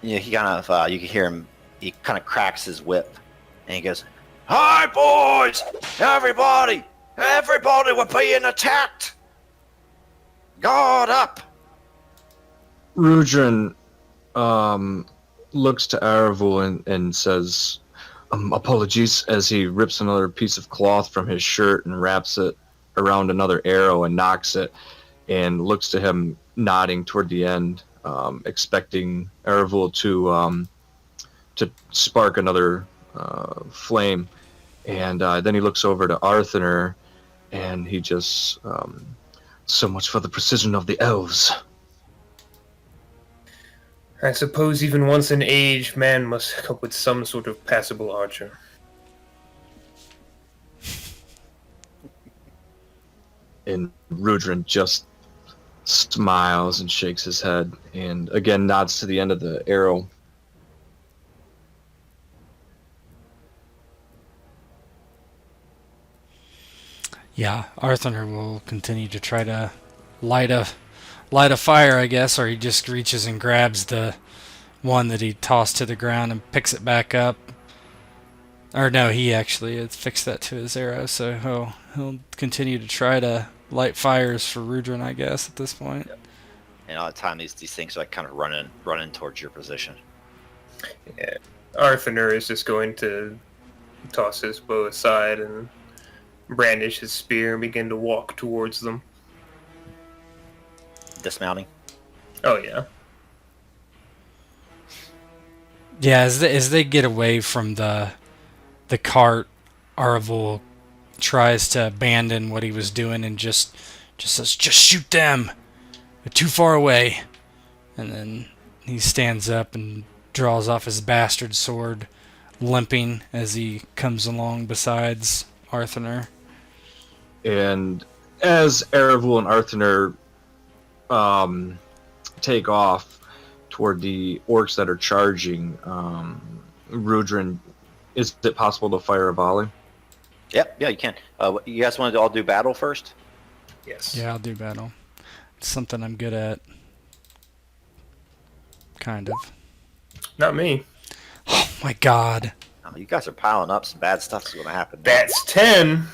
he kind of you can hear him. He kind of cracks his whip, and he goes, "Hi, boys! Everybody, we're being attacked. Guard up!" Rudhron looks to Aravule and says, "Apologies," as he rips another piece of cloth from his shirt and wraps it around another arrow and knocks it, and looks to him nodding toward the end, expecting Aravule to spark another flame. And then he looks over to Arthanur, and he just, "So much for the precision of the elves." I suppose even once an aged man must come with some sort of passable archer. And Rudhron just smiles and shakes his head, and again nods to the end of the arrow. Yeah, Arthanur will continue to try to light a fire, I guess, or he just reaches and grabs the one that he tossed to the ground and picks it back up. Or no, he actually had fixed that to his arrow, so he'll continue to try to light fires for Rudhron, I guess, at this point. Yep. And all the time, these things are like kind of running towards your position. Yeah, Arthanur is just going to toss his bow aside and brandish his spear and begin to walk towards them. Dismounting. Oh yeah. Yeah, as they get away from the cart, Aravule tries to abandon what he was doing and just says, "Just shoot them! They're too far away." And then he stands up and draws off his bastard sword, limping as he comes along besides Arthanur. And as Aravule and Arthanur take off toward the orcs that are charging, Rudhron, is it possible to fire a volley? Yep, yeah, you can. You guys want to all do battle first? Yes. Yeah, I'll do battle. It's something I'm good at. Kind of. Not me. Oh my god. Oh, you guys are piling up. Some bad stuff's going to happen. That's 10.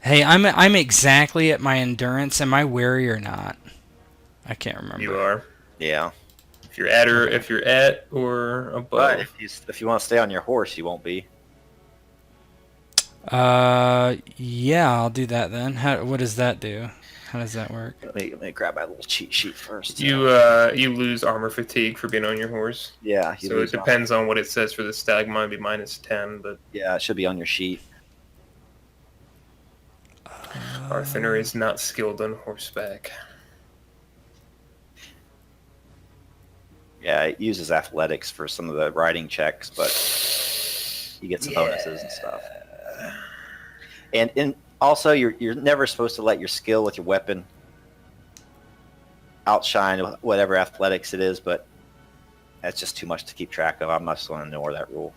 Hey, I'm exactly at my endurance. Am I wary or not? I can't remember. You are. Yeah. If you're at or above. But if you want to stay on your horse, you won't be. Yeah, I'll do that then. What does that do? How does that work? Let me grab my little cheat sheet first. You lose armor fatigue for being on your horse. Yeah. So it depends on what it says for the stag. Mine would be -10, but Yeah, it should be on your sheet. Arthanur is not skilled on horseback. Yeah, it uses athletics for some of the riding checks, but you get some bonuses and stuff. And also, you're never supposed to let your skill with your weapon outshine whatever athletics it is, but that's just too much to keep track of. I'm not just going to ignore that rule.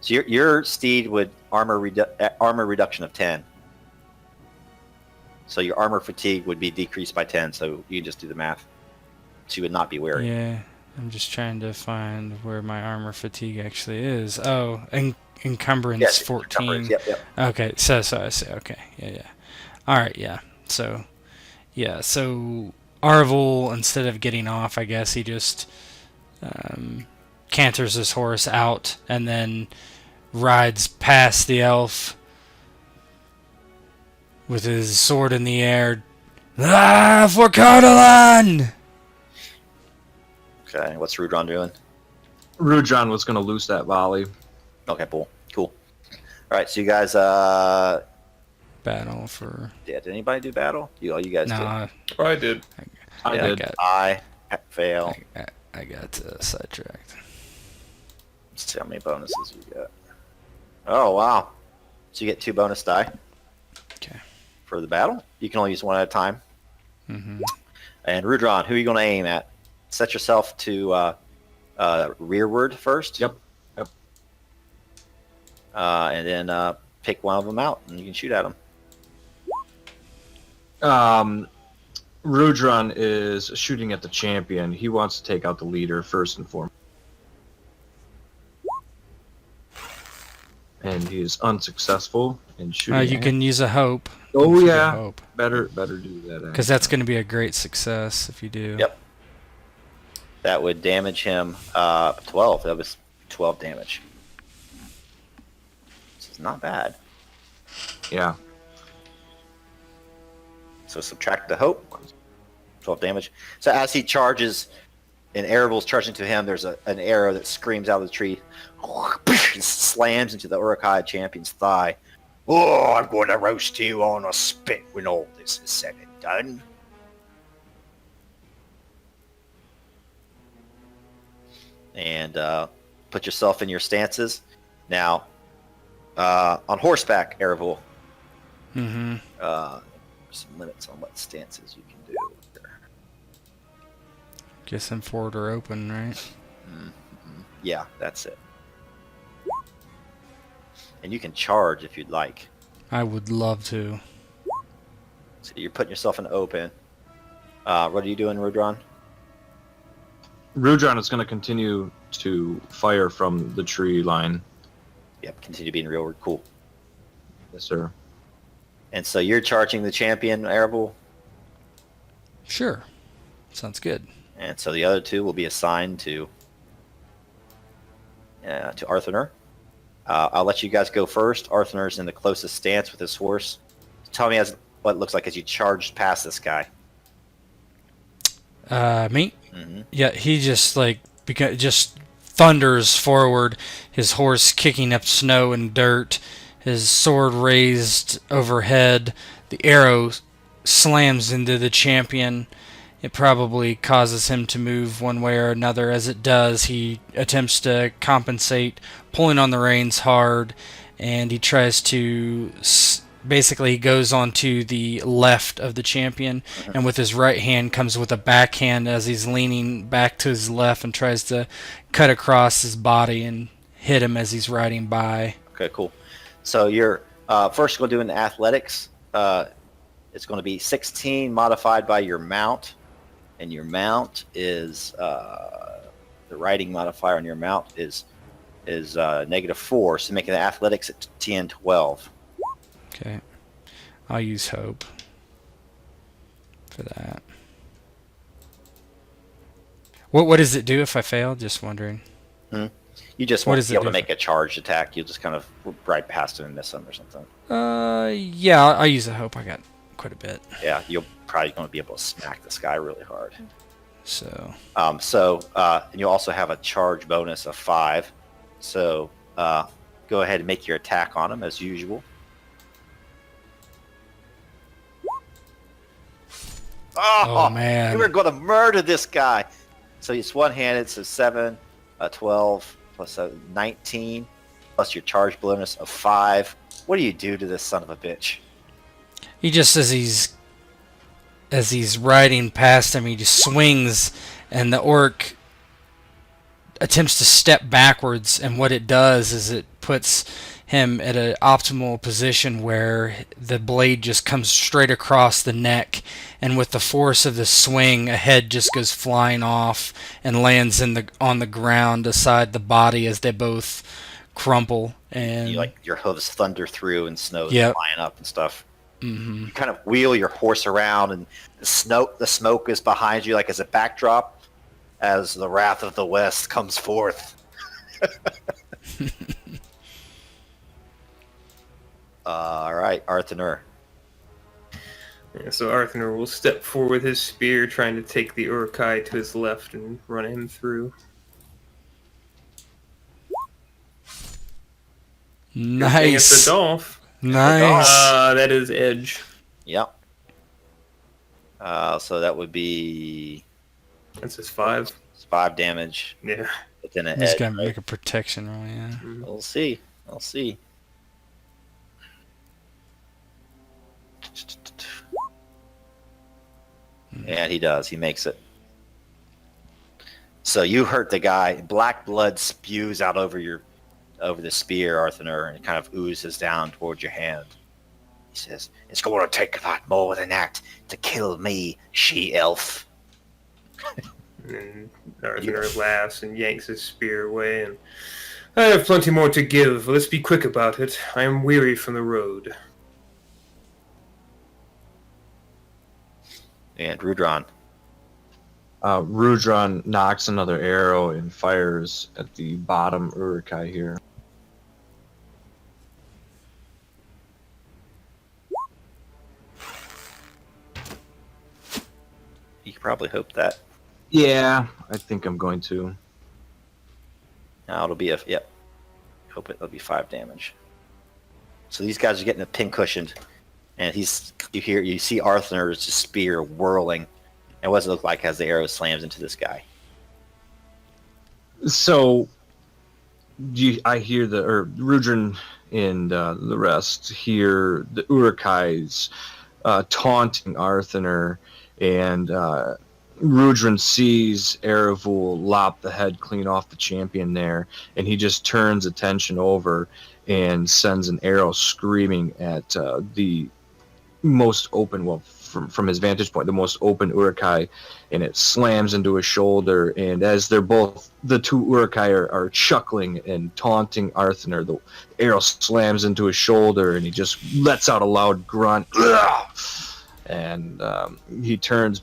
So your steed would armor reduction of 10. So your armor fatigue would be decreased by 10. So you just do the math. So you would not be wary. Yeah, I'm just trying to find where my armor fatigue actually is. Oh, encumbrance Yes, 14. Yep. Okay, so I see. Okay, yeah. All right, yeah. So Aravule, instead of getting off, I guess he just canters his horse out and then rides past the elf with his sword in the air. Ah, for Cardolan! Okay, what's Rudhron doing? Rudhron was going to loose that volley. Okay, cool. All right, so you guys, Battle for... yeah, did anybody do battle? You guys Nah, Oh, I did. I I did. got fail. I got sidetracked. Let's see how many bonuses you got. Oh, wow. So you get 2 bonus die. Okay. For the battle. You can only use 1 at a time. Mm-hmm. And Rudhron, who are you going to aim at? Set yourself to rearward first. Yep. And then pick one of them out, and you can shoot at them. Rudhron is shooting at the champion. He wants to take out the leader first and foremost. And he is unsuccessful in shooting. You can use a hope. Oh Use a yeah, hope. better do that. Because that's going to be a great success if you do. Yep. That would damage him 12. That was 12 damage. This is not bad. Yeah. So subtract the hope. 12 damage. So as he charges, and Aravule's charging to him, there's an arrow that screams out of the tree. Slams into the Uruk-Hai champion's thigh. Oh, I'm going to roast you on a spit when all this is said and done. And put yourself in your stances. Now, on horseback, Aravule. Mm-hmm. Some limits on what stances you can do. Guess I'm forward or open, right? Mm-hmm. Yeah, that's it. And you can charge if you'd like. I would love to. So you're putting yourself in open. What are you doing, Rudhron? Rudhron is going to continue to fire from the tree line. Yep, continue being real cool. Yes, sir. And so you're charging the champion, Aravule, Sure. Sounds good. and so the other 2 will be assigned to Arthanur. I'll let you guys go first. Arthanur's in the closest stance with his horse, tell me as what it looks like as you charged past this guy. Me? Mm-hmm. Yeah, he just just thunders forward, his horse kicking up snow and dirt, his sword raised overhead. The arrow slams into the champion. It probably causes him to move one way or another. As it does, he attempts to compensate, pulling on the reins hard, and he tries to basically he goes onto the left of the champion, and with his right hand comes with a backhand as he's leaning back to his left and tries to cut across his body and hit him as he's riding by. Okay, cool. So you're first going to do an athletics. It's going to be 16 modified by your mount, and your mount is the riding modifier on your mount is -4, so making the athletics at 10, 12. Okay. I'll use hope for that. What does it do if I fail? Just wondering. You just won't be able to make a charged attack. You'll just kind of ride past him and miss him or something. Yeah, I'll use the hope. I got quite a bit. Yeah, you're probably going to be able to smack this guy really hard. So. And you'll also have a charge bonus of 5. So go ahead and make your attack on him as usual. Oh man! We were going to murder this guy. So it's one-handed. So 7, 12 plus 19 plus your charge bonus of 5. What do you do to this son of a bitch? He just as he's riding past him, he just swings, and the orc attempts to step backwards, and what it does is it puts him at an optimal position where the blade just comes straight across the neck, and with the force of the swing, a head just goes flying off and lands on the ground beside the body as they both crumple. And your hooves thunder through, and snow Yep. flying up and stuff. Mm-hmm. You kind of wheel your horse around, and the smoke is behind you, like as a backdrop, as the wrath of the West comes forth. All right, Arthanur. Yeah, so Arthanur will step forward with his spear, trying to take the Uruk-Hai to his left and run him through. Nice. It's a Dolph. Nice. That is edge. Yep. So that would be That's his 5. it's 5 damage. Yeah. Within an He's edge, got to right? make a protection roll, yeah. We'll see. We'll see. And he does. He makes it. So you hurt the guy. Black blood spews out over the spear, Arthanur, and it kind of oozes down towards your hand. He says, "It's going to take a lot more than that to kill me, she-elf." And Arthanur laughs and yanks his spear away, and I have plenty more to give. Let's be quick about it. I am weary from the road. And Rudhron. Rudhron knocks another arrow and fires at the bottom Uruk-Hai here. You could probably hope that. Yeah, I think I'm going to. Now it'll be hope it'll be 5 damage. So these guys are getting a pin-cushioned, and you see Arthanur's spear whirling. And what does it look like as the arrow slams into this guy? So, I hear Rudhron and the rest hear the Uruk-Hai's taunting Arthanur, and Rudhron sees Aravule lop the head clean off the champion there, and he just turns attention over and sends an arrow screaming at the most open, from his vantage point, the most open Uruk-Hai, and it slams into his shoulder. And as the two Uruk-Hai are chuckling and taunting Arthanur, the arrow slams into his shoulder, and he just lets out a loud grunt. And he turns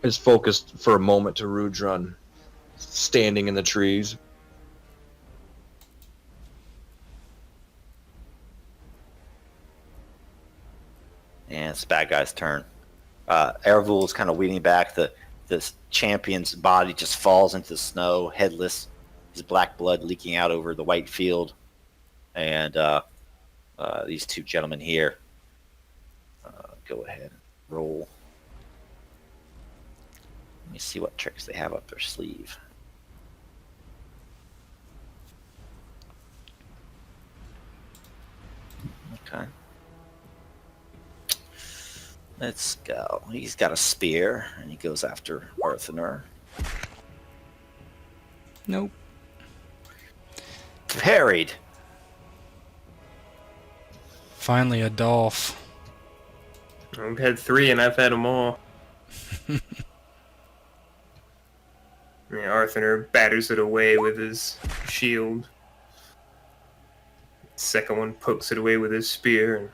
his focus for a moment to Rudhron, standing in the trees. And it's the bad guy's turn. Aravule is kind of weaving back. The champion's body just falls into the snow, headless, his black blood leaking out over the white field. And these two gentlemen here, go ahead and roll. Let me see what tricks they have up their sleeve. Okay. Let's go. He's got a spear, and he goes after Arthanur. Nope. Parried. Finally a Dolph. I've had 3 and I've had them all. Yeah, Arthanur batters it away with his shield. Second one pokes it away with his spear, and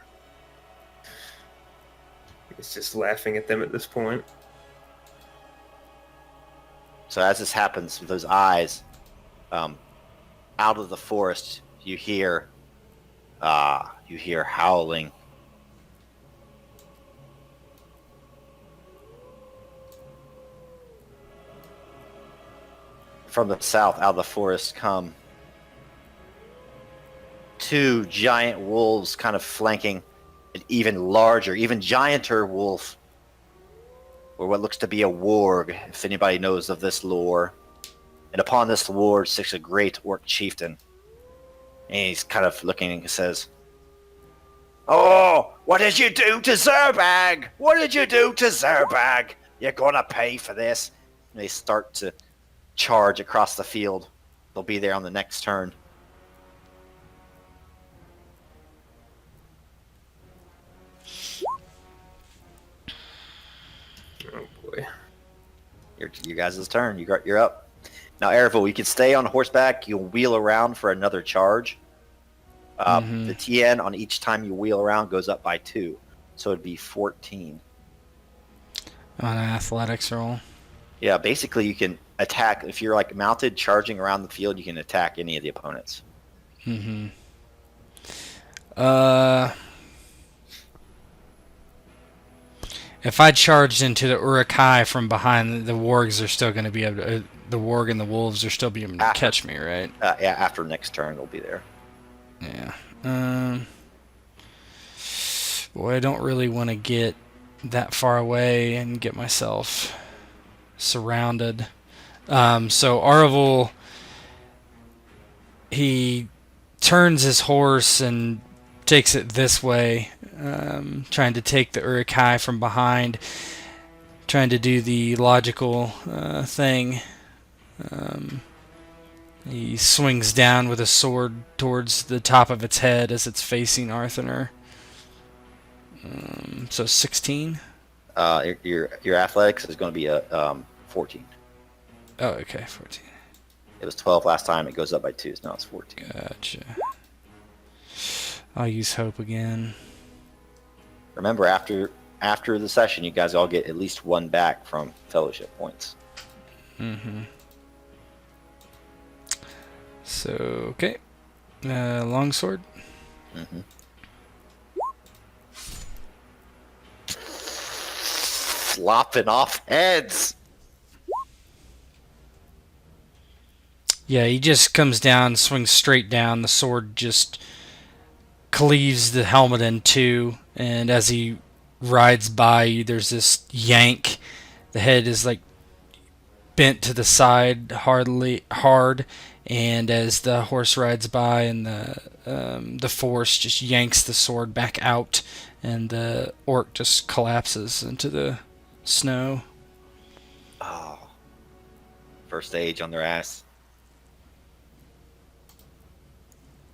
he's just laughing at them at this point. So as this happens with those eyes, out of the forest, you hear howling. From the south, out of the forest, come 2 giant wolves, kind of flanking an even larger, even gianter wolf, or what looks to be a warg, if anybody knows of this lore. And upon this lord sits a great orc chieftain. And he's kind of looking and says, "Oh, what did you do to Zerbag? What did you do to Zerbag? You're gonna pay for this." And they start to charge across the field. They'll be there on the next turn. Oh boy. You guys' turn. You're up. Now, Aravule, you can stay on horseback. You'll wheel around for another charge. The TN on each time you wheel around goes up by 2. So it'd be 14. On an athletics roll. Yeah, basically you can attack. If you're like mounted charging around the field, you can attack any of the opponents. Mm-hmm. If I charged into the Uruk-Hai from behind, the wargs are still going to be able to, the warg and the wolves are still be able to catch me, right? Yeah, after next turn they'll be there. Yeah. Boy, I don't really want to get that far away and get myself surrounded. So Aravule, he turns his horse and takes it this way, trying to take the Uruk-Hai from behind, trying to do the logical thing. He swings down with a sword towards the top of its head as it's facing Arthanur. So 16. Your athletics is going to be a 14. Oh, okay, 14. It was 12 last time. It goes up by 2. So now it's 14. Gotcha. I'll use hope again. Remember, after the session, you guys all get at least 1 back from fellowship points. Mm-hmm. So, okay. Longsword. Mm-hmm. Flopping off heads. Yeah, he just comes down, swings straight down. The sword just cleaves the helmet in 2, and as he rides by you, there's this yank. The head is like bent to the side hard, and as the horse rides by, and the force just yanks the sword back out, and the orc just collapses into the snow. Oh. First age on their ass.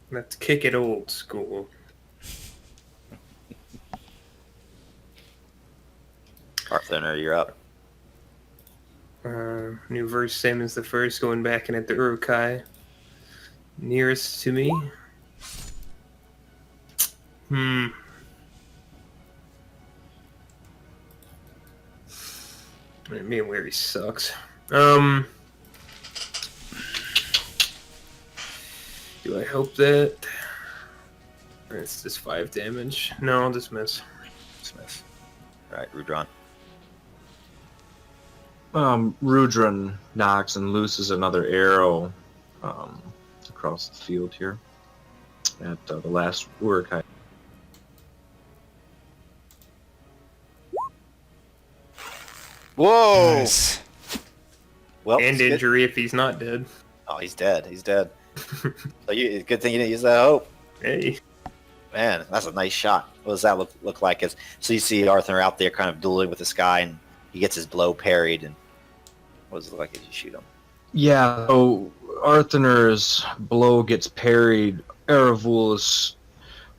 Let's kick it old school. Arthanur, you're up. New verse, same as the first, going back in at the Uruk-Hai. Nearest to me. Me and Larry sucks. Do I hope that? It's just 5 damage. No, I'll just miss. Smith. All right, Rudhron. Rudhron knocks and looses another arrow across the field here at the last Uruk-Hai. Whoa! Nice. Well, And it's good. injury if he's not dead. Oh, he's dead. He's dead. So good thing you didn't use that hope. Hey. Man, that's a nice shot. What does that look like? So you see Arthanur out there kind of dueling with this guy, and he gets his blow parried. And what does it look like as you shoot him? Yeah, so Arthanur's blow gets parried. Aravule is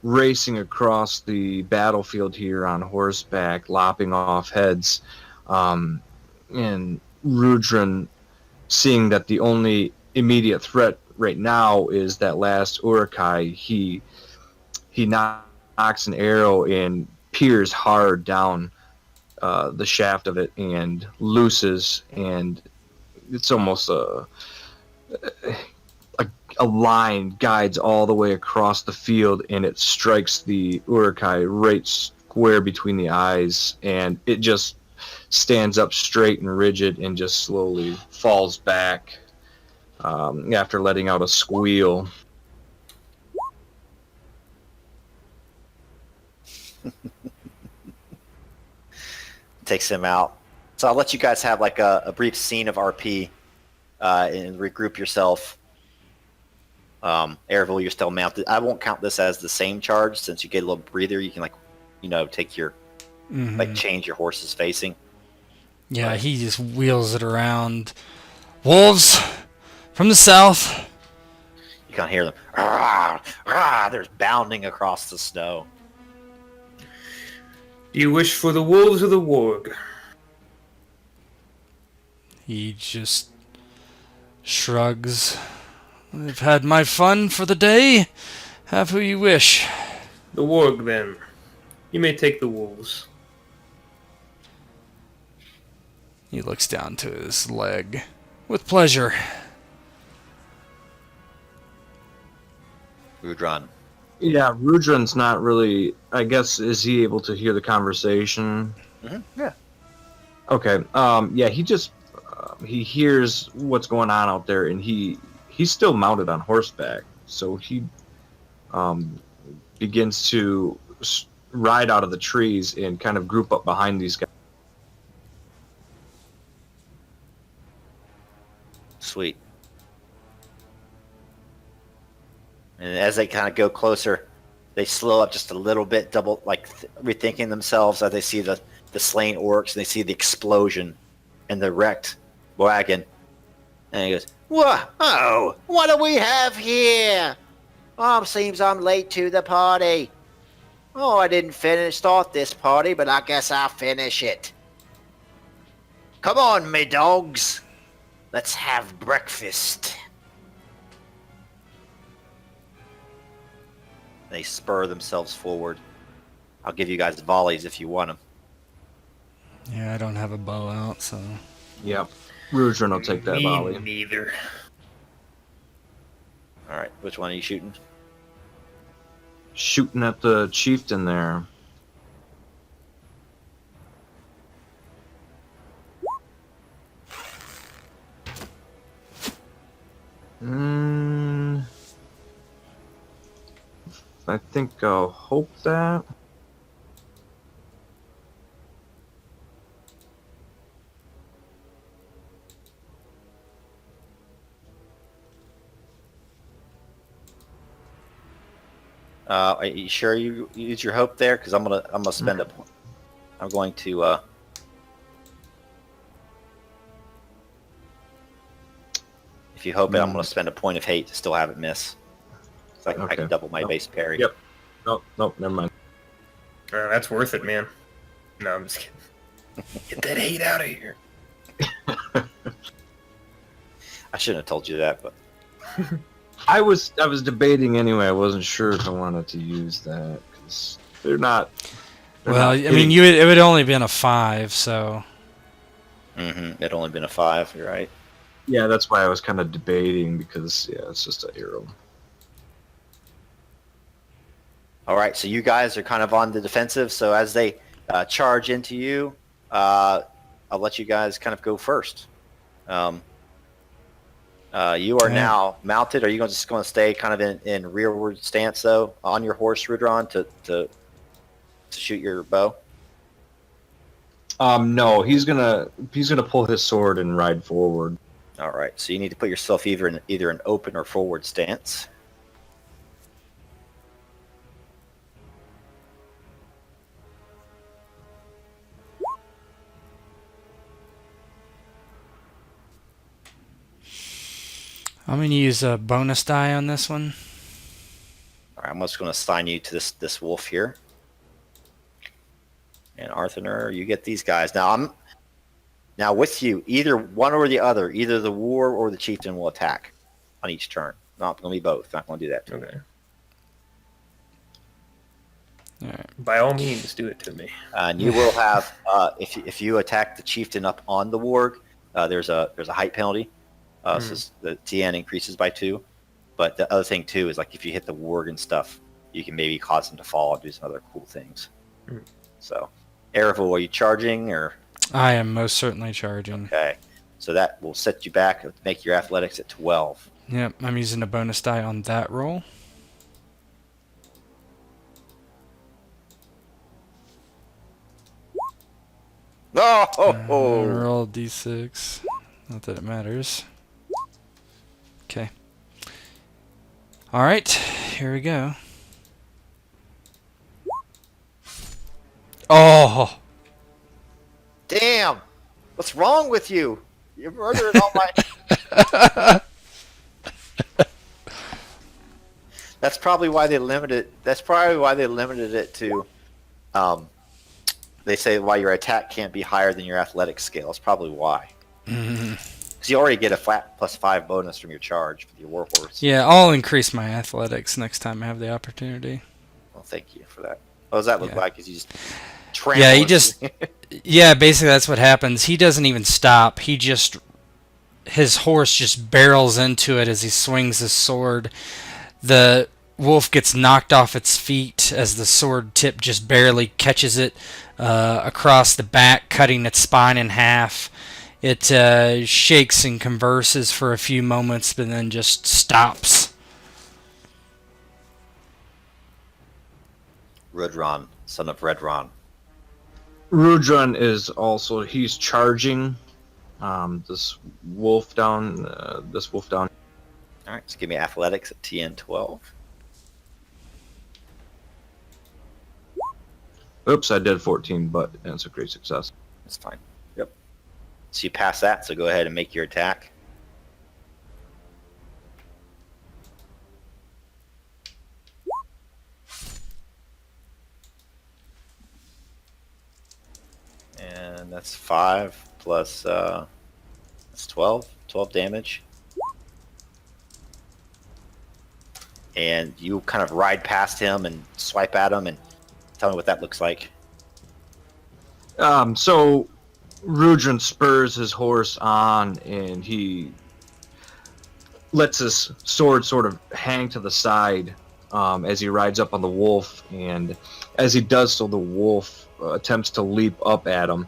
racing across the battlefield here on horseback, lopping off heads. And Rudhron, seeing that the only immediate threat right now is that last Uruk-Hai, he knocks an arrow and peers hard down the shaft of it and looses, and it's almost a line guides all the way across the field, and it strikes the Uruk-Hai right square between the eyes, and it just stands up straight and rigid and just slowly falls back after letting out a squeal. Takes him out. So I'll let you guys have like a brief scene of RP and regroup yourself. Aravule, you're still mounted. I won't count this as the same charge since you get a little breather. You can take your change your horse's facing. Yeah, he just wheels it around. Wolves from the south. You can't hear them. Rah, rah, they're bounding across the snow. Do you wish for the wolves or the warg? He just shrugs. I've had my fun for the day. Have who you wish. The warg, then. You may take the wolves. He looks down to his leg. With pleasure. Rudhron. Yeah, Rudhron's not really, I guess, is he able to hear the conversation? Yeah. Okay, yeah, he just, he hears what's going on out there, and he's still mounted on horseback, so he begins to ride out of the trees and kind of group up behind these guys. Sweet. And as they kind of go closer, they slow up just a little bit, rethinking themselves as they see the slain orcs, and they see the explosion and the wrecked wagon. And he goes, "Whoa! What do we have here? Seems I'm late to the party. Oh, I didn't start this party, but I guess I'll finish it. Come on, me dogs. Let's have breakfast." They spur themselves forward. I'll give you guys volleys if you want them. Yeah, I don't have a bow out, so... Yep, Rudhron will take that Me volley. neither. All right, which one are you shooting? Shooting at the chieftain there. I think I'll hope that. Are you sure you use your hope there? Because I'm gonna spend a point. I'm going to. If you hope it, I'm going to spend a point of hate to still have it miss. So I can double my base parry. Yep. Nope, never mind. That's worth it, man. No, I'm just kidding. Get that hate out of here. I shouldn't have told you that, but I was debating anyway. I wasn't sure if I wanted to use that because they're not. Well, I mean, it would only been a 5, so... It'd only been a 5. You're right. Yeah, that's why I was kind of debating because it's just an arrow. All right, so you guys are kind of on the defensive. So as they charge into you. I'll let you guys kind of go first. You are now mounted. Are you just going to stay kind of in rearward stance though on your horse, Rudhron, to shoot your bow? No, he's gonna pull his sword and ride forward. All right. So you need to put yourself either an open or forward stance. I'm going to use a bonus die on this one. All right, I'm just going to assign you to this wolf here. And Arthanur, you get these guys. Now with you, either one or the other, either the war or the chieftain will attack on each turn. Not going to be both. Not going to do that. Okay. All right. By all means, do it to me. And you will have, if you attack the chieftain up on the warg, there's a height penalty. So the TN increases by 2. But the other thing too is like if you hit the warg and stuff, you can maybe cause them to fall and do some other cool things. So, Aravule, are you charging or? I am most certainly charging. Okay, so that will set you back, make your athletics at 12. Yep, I'm using a bonus die on that roll. Oh! Roll d6. Not that it matters. Okay. All right, here we go. Oh! Damn! What's wrong with you? You're murdering all my... That's probably why they limited it to... they say why your attack can't be higher than your athletic scale. That's probably why. Because you already get a flat +5 bonus from your charge with your warhorse. Yeah, I'll increase my athletics next time I have the opportunity. Well, thank you for that. What does that look like? Is he just trample? Yeah, he just... Yeah, basically that's what happens. He doesn't even stop. His horse just barrels into it as he swings his sword. The wolf gets knocked off its feet as the sword tip just barely catches it across the back, cutting its spine in half. It shakes and converses for a few moments, but then just stops. Rudhron, son of Redron. Rudhron is also he's charging this wolf down. All right, so give me athletics at TN 12. Oops, I did 14, but it's a great success. That's fine. Yep. So you pass that, so go ahead and make your attack. And that's 5 plus that's 12. 12 damage. And you kind of ride past him and swipe at him and tell me what that looks like. So Rudhron spurs his horse on, and he lets his sword sort of hang to the side as he rides up on the wolf. And as he does so, the wolf attempts to leap up at him.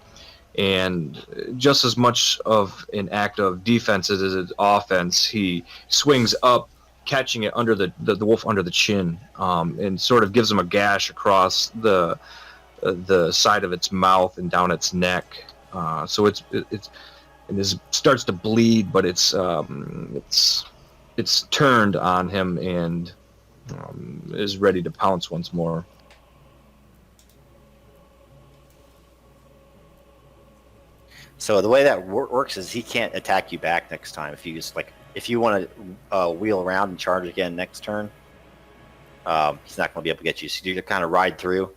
And just as much of an act of defense as it is offense, he swings up, catching it under the wolf under the chin, and sort of gives him a gash across the side of its mouth and down its neck. So it starts to bleed, but it's turned on him and is ready to pounce once more. So the way that works is he can't attack you back next time. If you want to wheel around and charge again next turn, he's not going to be able to get you. So you kind of ride through.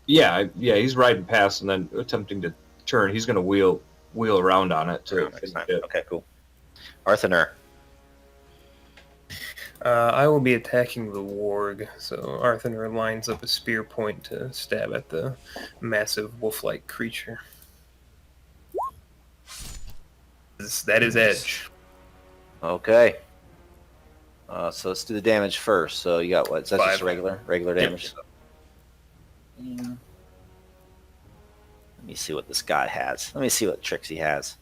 Yeah, he's riding past and then attempting to turn. He's going to wheel around on it too. Okay, cool. Arthanur. I will be attacking the warg, so Arthanur lines up a spear point to stab at the massive wolf-like creature. That is edge. Okay. So let's do the damage first. So you got what? Is that just 5. regular Yep. damage? Yeah. Let me see what this guy has. Let me see what tricks he has.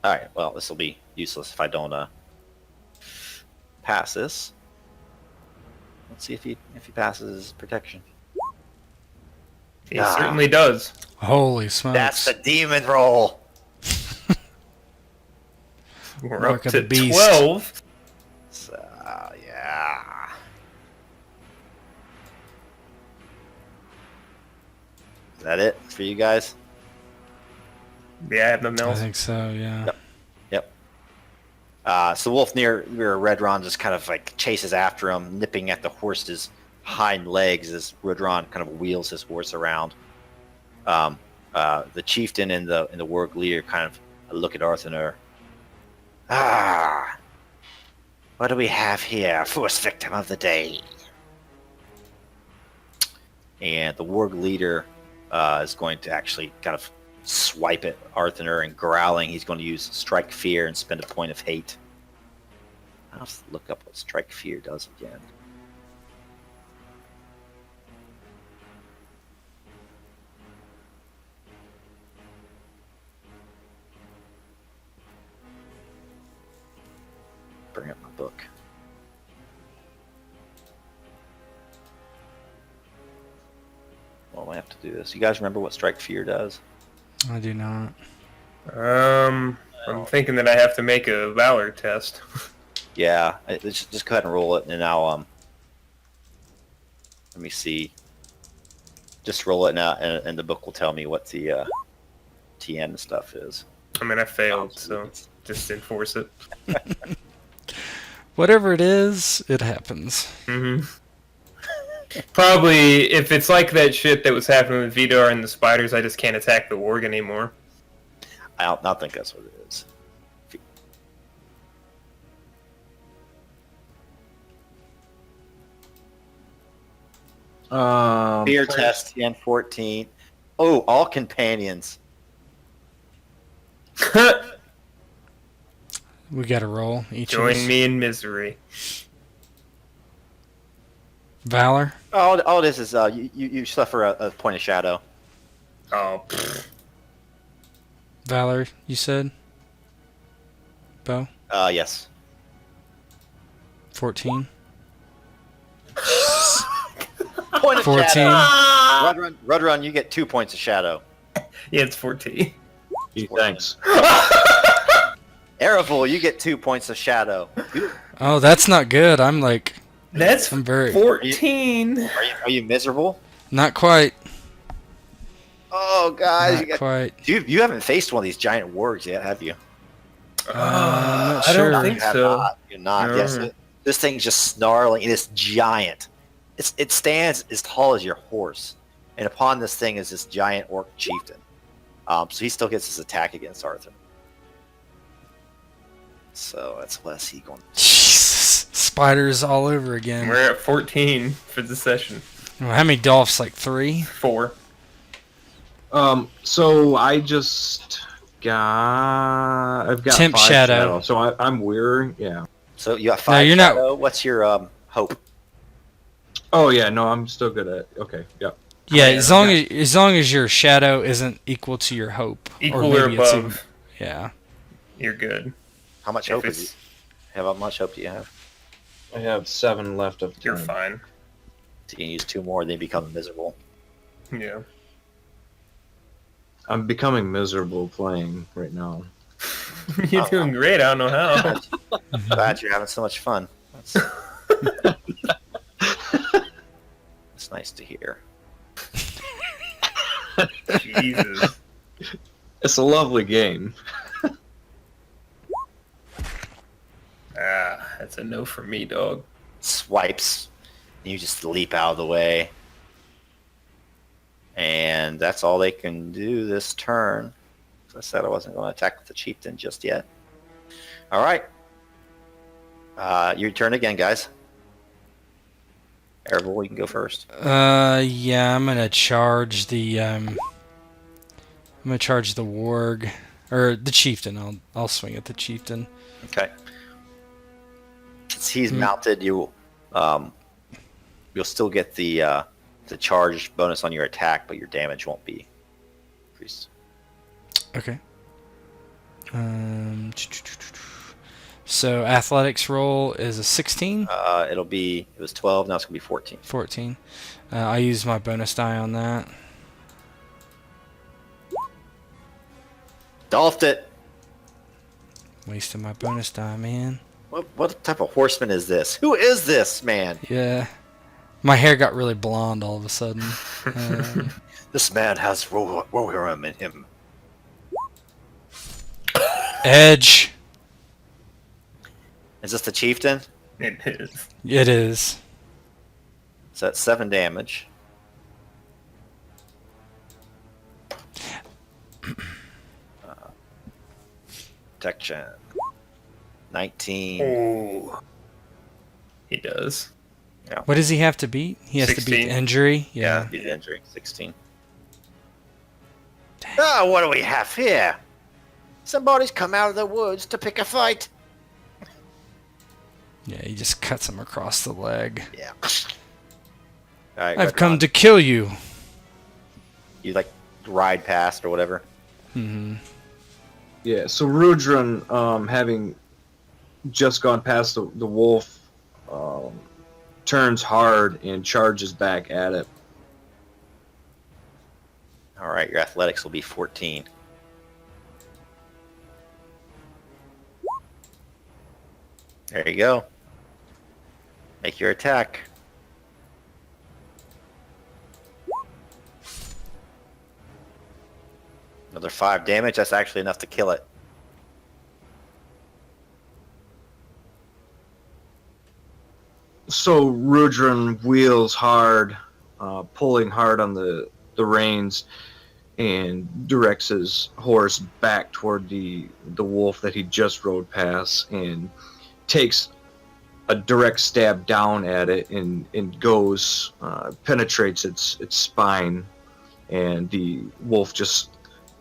All right. Well, this will be useless if I don't pass this. Let's see if he passes his protection. He certainly does. Holy smokes. That's the demon roll. We're Mark up of to the beast. 12. So, yeah. Is that it for you guys? Yeah, I have nothing I else. think so, yeah. Yep. So Wolf near Rudhron just kind of like chases after him, nipping at the horse's hind legs as Rudhron kind of wheels his horse around. The chieftain and the warg leader kind of look at Arthanur. What do we have here? First victim of the day. And the warg leader is going to actually kind of swipe at Arthanur, and growling, he's going to use Strike Fear and spend a point of hate. I'll have to look up what Strike Fear does again. Bring up my book. Well, I have to do this. You guys remember what Strike Fear does? I do not. I'm thinking that I have to make a Valor test. Yeah, let's just go ahead and roll it, and now let me see. Just roll it now, and the book will tell me what the TN stuff is. I mean, I failed, so just enforce it. Whatever it is, it happens. Probably, if it's like that shit that was happening with Vidar and the spiders, I just can't attack the warg anymore. I don't think that's what it is. Fear test TN 14. Oh, all companions. We gotta roll each of Join us. me in misery. Valor? All this is you suffer a point of shadow. Oh, pfft. Valor, you said? Bo? Yes. 14? Point of 14. shadow. Rudhron, you get 2 points of shadow. Yeah, it's 14. Gee, thanks. Aravule, you get 2 points of shadow. Oh, that's not good. I'm like, That's I'm very... 14. Are you miserable? Not quite. Oh, guys, Not quite. you haven't faced one of these giant wargs yet, have you? I'm not I sure. don't think You have so. not. You're not. No. Yes, this thing's just snarling. It is giant. It stands as tall as your horse, and upon this thing is this giant orc chieftain. So he still gets his attack against Arthur. So that's less he going. Jesus. Spiders all over again. We're at 14 for the session. Well, how many dolphs? Like 3? 4. So I just I've got Temp 5 shadow. So I'm weary. Yeah. So you got 5 No, you're not- shadow. What's your hope? Oh yeah, no, I'm still good at. Okay, yeah. Yeah, Yeah, as long as your shadow isn't equal to your hope. Equal or maybe it's above, yeah. you're good. How much If hope is it's, you? How much hope do you have? I have 7 left of 10. you're fine. So you can use 2 more, then you become miserable. Yeah. I'm becoming miserable playing right now. You're doing great. I don't know how. Glad you're having so much fun. That's nice to hear. Jesus. It's a lovely game. That's a no for me, dog. Swipes, and you just leap out of the way. And that's all they can do this turn. As I said, I wasn't going to attack the chieftain just yet. All right. Your turn again, guys. Aravule, you can go first. Yeah, I'm gonna charge the warg. Or the chieftain. I'll swing at the chieftain. Okay. Since he's mounted, you'll still get the charge bonus on your attack, but your damage won't be increased. Okay. So athletics roll is a 16. It was 12. Now it's gonna be 14. 14. I use my bonus die on that. Dolphed it. Wasting my bonus die, man. What type of horseman is this? Who is this man? Yeah. My hair got really blonde all of a sudden. This man has Rudhron in him. Edge. Is this the chieftain? It is. It is. So that's 7 damage. Protection. 19. Oh. He does. What does he have to beat? He has to beat 16. the injury? Yeah, beat the injury. 16. Oh, what do we have here? Somebody's come out of the woods to pick a fight. Yeah, he just cuts him across the leg. Yeah. All right, I've come to kill you. You like ride past or whatever. Mm-hmm. Yeah, so Rudhron, having just gone past the wolf, turns hard and charges back at it. All right, your athletics will be 14. There you go. Make your attack. Another 5 damage. That's actually enough to kill it. So Rudhron wheels hard, pulling hard on the reins, and directs his horse back toward the wolf that he just rode past, and takes a direct stab down at it, and goes, penetrates its spine, and the wolf just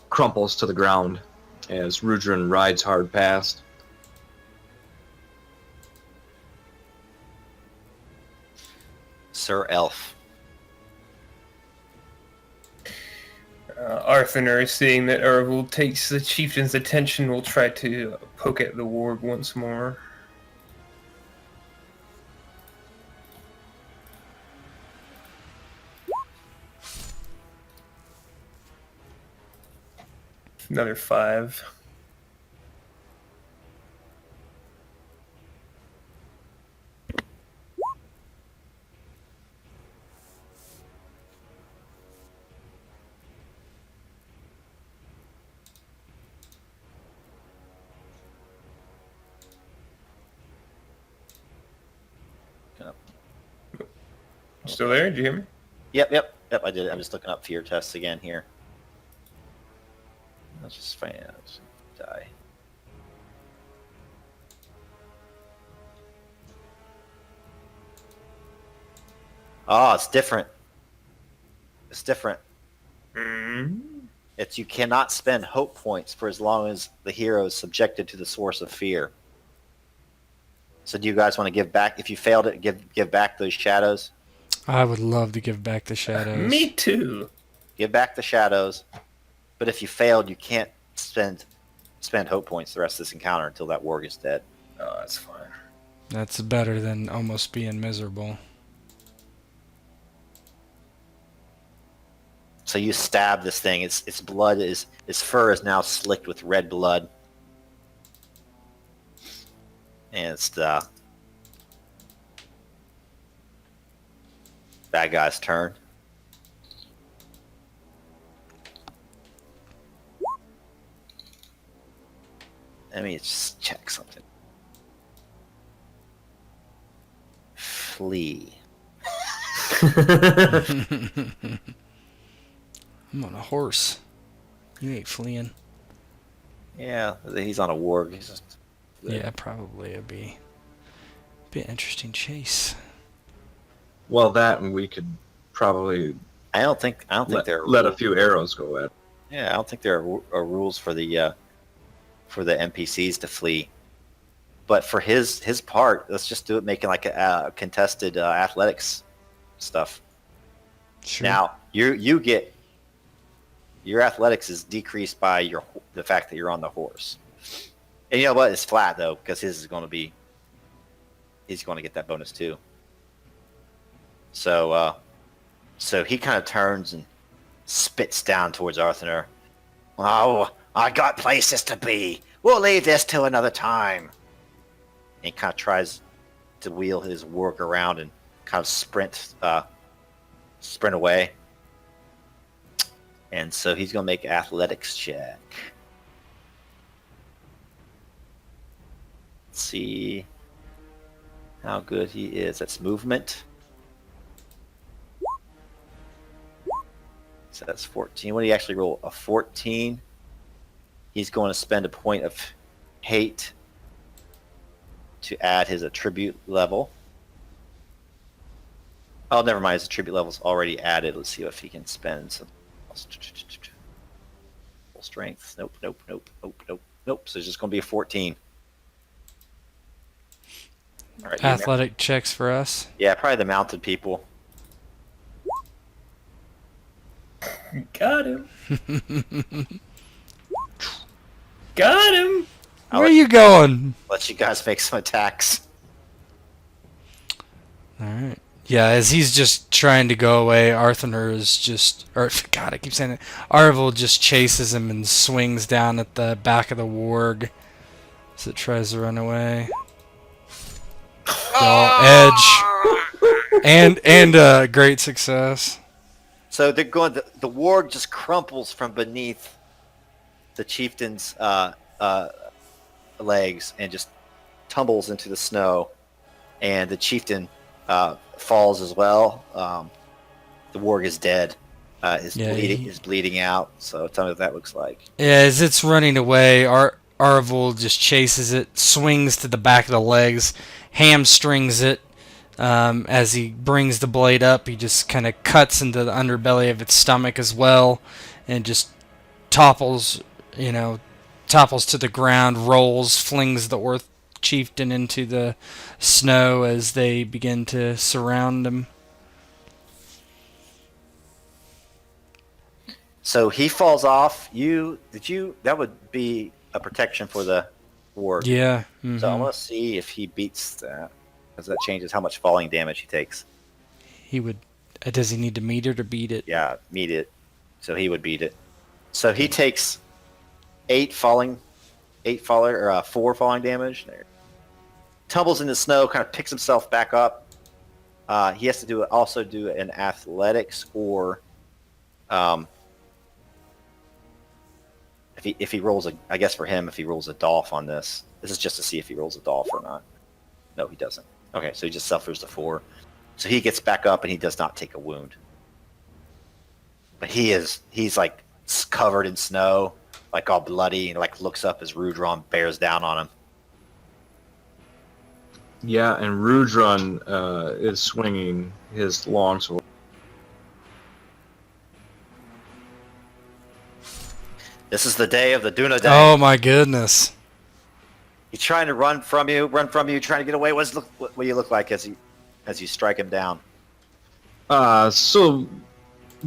crumples to the ground as Rudhron rides hard past. Sir Elf. Arthanur, seeing that Aravule takes the chieftain's attention, will try to poke at the warg once more. Another 5. Still there? Did you hear me? Yep, I did it. I'm just looking up fear tests again here. Let's just find out. Die. Oh, it's different. It's different. It's you cannot spend hope points for as long as the hero is subjected to the source of fear. So do you guys want to give back? If you failed it, give back those shadows? I would love to give back the shadows. Me too. Give back the shadows. But if you failed, you can't spend hope points the rest of this encounter until that warg is dead. Oh, that's fine. That's better than almost being miserable. So you stab this thing. Its blood its fur is now slicked with red blood. And it's the bad guy's turn. Let me just check something. Flee. I'm on a horse. You ain't fleeing. Yeah, he's on a warg. He's just... Yeah, probably it'd be an interesting chase. Well, that, and we could probably I don't think there are let a rules. few arrows go at it. Yeah, I don't think there are rules for the for the NPCs to flee. But for his part, let's just do it making like a contested athletics stuff. Sure. Now you get your athletics is decreased by the fact that you're on the horse. And you know what? It's flat though, because he's going to get that bonus too. So he kind of turns and spits down towards Arthanur. Oh, I got places to be. We'll leave this to another time. And he kind of tries to wheel his warg around and kind of sprint away. And so he's going to make an athletics check. Let's see how good he is. That's movement. So that's 14. When he actually roll a 14, he's going to spend a point of hate to add his attribute level. Oh, never mind. His attribute level's already added. Let's see if he can spend some full strength. Nope. So it's just going to be a 14. All right, Athletic checks for us. yeah, probably the mounted people. Got him. Got him. I'll Where are let- you going? Let you guys make some attacks. All right. Yeah, as he's just trying to go away, Arthanur is just... Or, God, I keep saying it. Aravule just chases him and swings down at the back of the warg as it tries to run away. Edge. And great success. So they're going. The warg just crumples from beneath the chieftain's legs and just tumbles into the snow, and the chieftain falls as well. The warg is dead. Is bleeding out. So tell me what that looks like. Yeah, as it's running away, Aravule just chases it, swings to the back of the legs, hamstrings it. As he brings the blade up, he just kind of cuts into the underbelly of its stomach as well, and just topples to the ground, rolls, flings the Orth chieftain into the snow as they begin to surround him. So he falls off. That would be a protection for the warg. Yeah. So I want to see if he beats that, because that changes how much falling damage he takes. He would. Does he need to meet it or beat it? Yeah, meet it. So he would beat it. So he takes 4 falling damage. There. Tumbles in the snow, kind of picks himself back up. He has to also do an athletics, or if he rolls I guess for him, if he rolls a dolph on this is just to see if he rolls a dolph or not. No, he doesn't. Okay, so he just suffers the 4. So he gets back up and he does not take a wound. But he's like covered in snow, like all bloody, and like looks up as Rudhron bears down on him. Yeah, and Rudhron is swinging his longsword. This is the day of the Duna Day. Oh my goodness! He's trying to run from you, trying to get away. What do you look like as you strike him down? So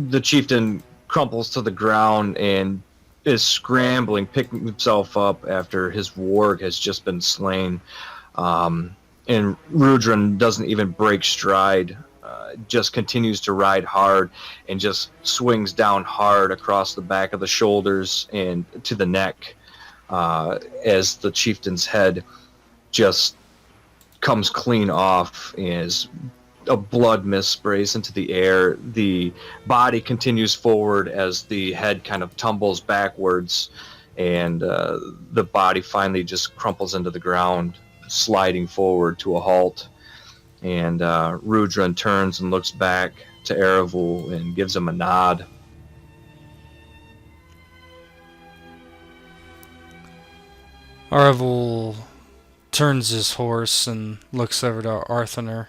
the chieftain crumples to the ground and is scrambling, picking himself up after his warg has just been slain. And Rudhron doesn't even break stride, just continues to ride hard and just swings down hard across the back of the shoulders and to the neck, as the chieftain's head just comes clean off as a blood mist sprays into the air. The body continues forward as the head kind of tumbles backwards, and the body finally just crumples into the ground, sliding forward to a halt. And Rudhron turns and looks back to Aravule and gives him a nod. Aravule turns his horse and looks over to Arthanur.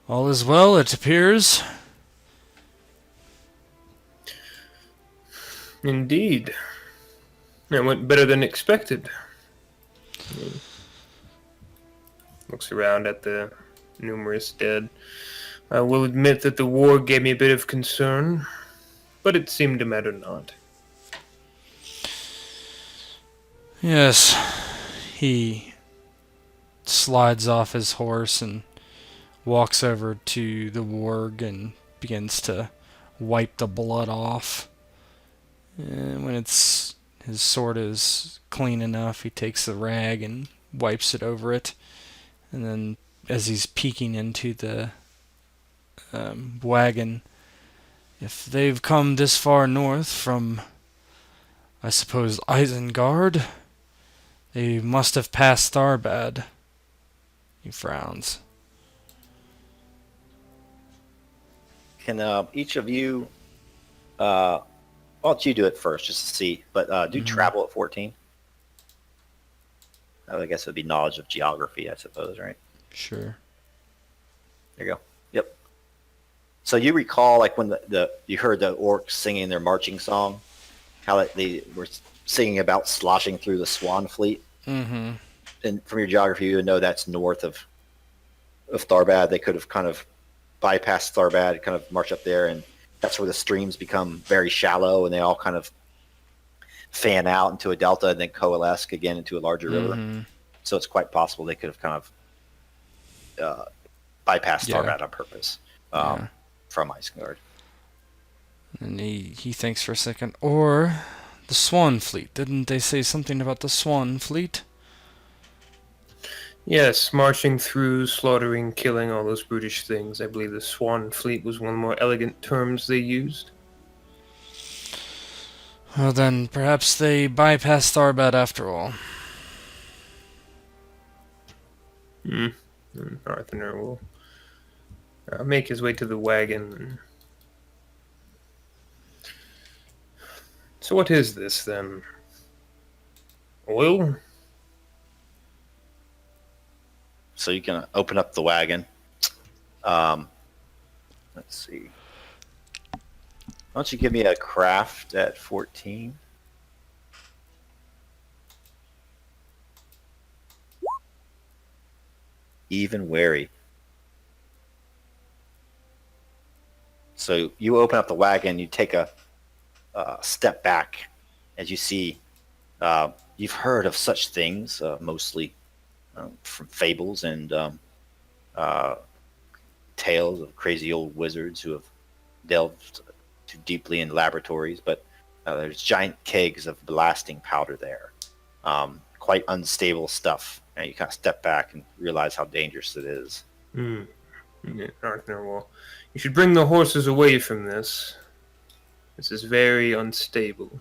All is well, it appears. Indeed. It went better than expected. Looks around at the numerous dead. I will admit that the war gave me a bit of concern, but it seemed to matter not. Yes, he slides off his horse and walks over to the warg and begins to wipe the blood off. And when his sword is clean enough, he takes the rag and wipes it over it. And then, as he's peeking into the wagon, if they've come this far north from, I suppose, Isengard, they must have passed Tharbad. He frowns. Can each of you, I'll let you do it first just to see, but do travel at 14. I guess it would be knowledge of geography, I suppose, right? Sure. There you go. Yep. So you recall, like when you heard the orcs singing their marching song, how they were singing about sloshing through the Swan Fleet. Mm-hmm. And from your geography, you would know that's north of Tharbad. They could have kind of bypassed Tharbad, kind of march up there, and that's where the streams become very shallow, and they all kind of fan out into a delta and then coalesce again into a larger river. So it's quite possible they could have kind of bypassed Tharbad on purpose from Isengard. And he thinks for a second. Or the Swan Fleet. Didn't they say something about the Swan Fleet? Yes, marching through, slaughtering, killing, all those brutish things. I believe the Swan Fleet was one of the more elegant terms they used. Well then, perhaps they bypassed Tharbad after all. Arthanur will make his way to the wagon. So what is this, then? Oil? So you can open up the wagon. Let's see. Why don't you give me a craft at 14? Even wary. So you open up the wagon, you take a step back as you see. You've heard of such things, mostly from fables and tales of crazy old wizards who have delved too deeply in laboratories, but there's giant kegs of blasting powder there. Quite unstable stuff. And you kind of step back and realize how dangerous it is. Arthanur will. You should bring the horses away from this. This is very unstable.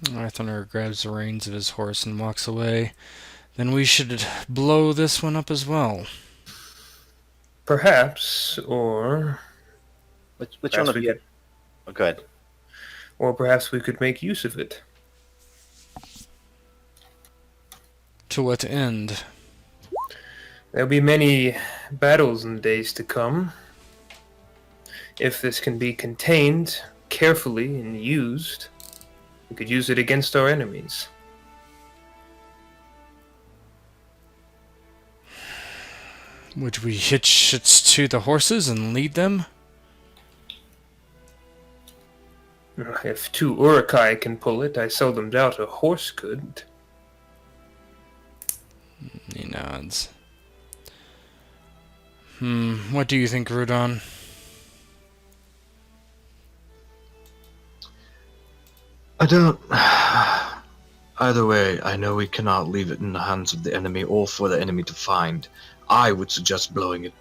Arthanur grabs the reins of his horse and walks away. Then we should blow this one up as well. Perhaps, or... Which one of you? Oh, go ahead. Or perhaps we could make use of it. To what end? There'll be many battles in the days to come. If this can be contained carefully and used, we could use it against our enemies. Would we hitch it to the horses and lead them? If 2 Uruk-Hai can pull it, I seldom doubt a horse could. He nods. What do you think, Rudhron? I don't... Either way, I know we cannot leave it in the hands of the enemy or for the enemy to find. I would suggest blowing it.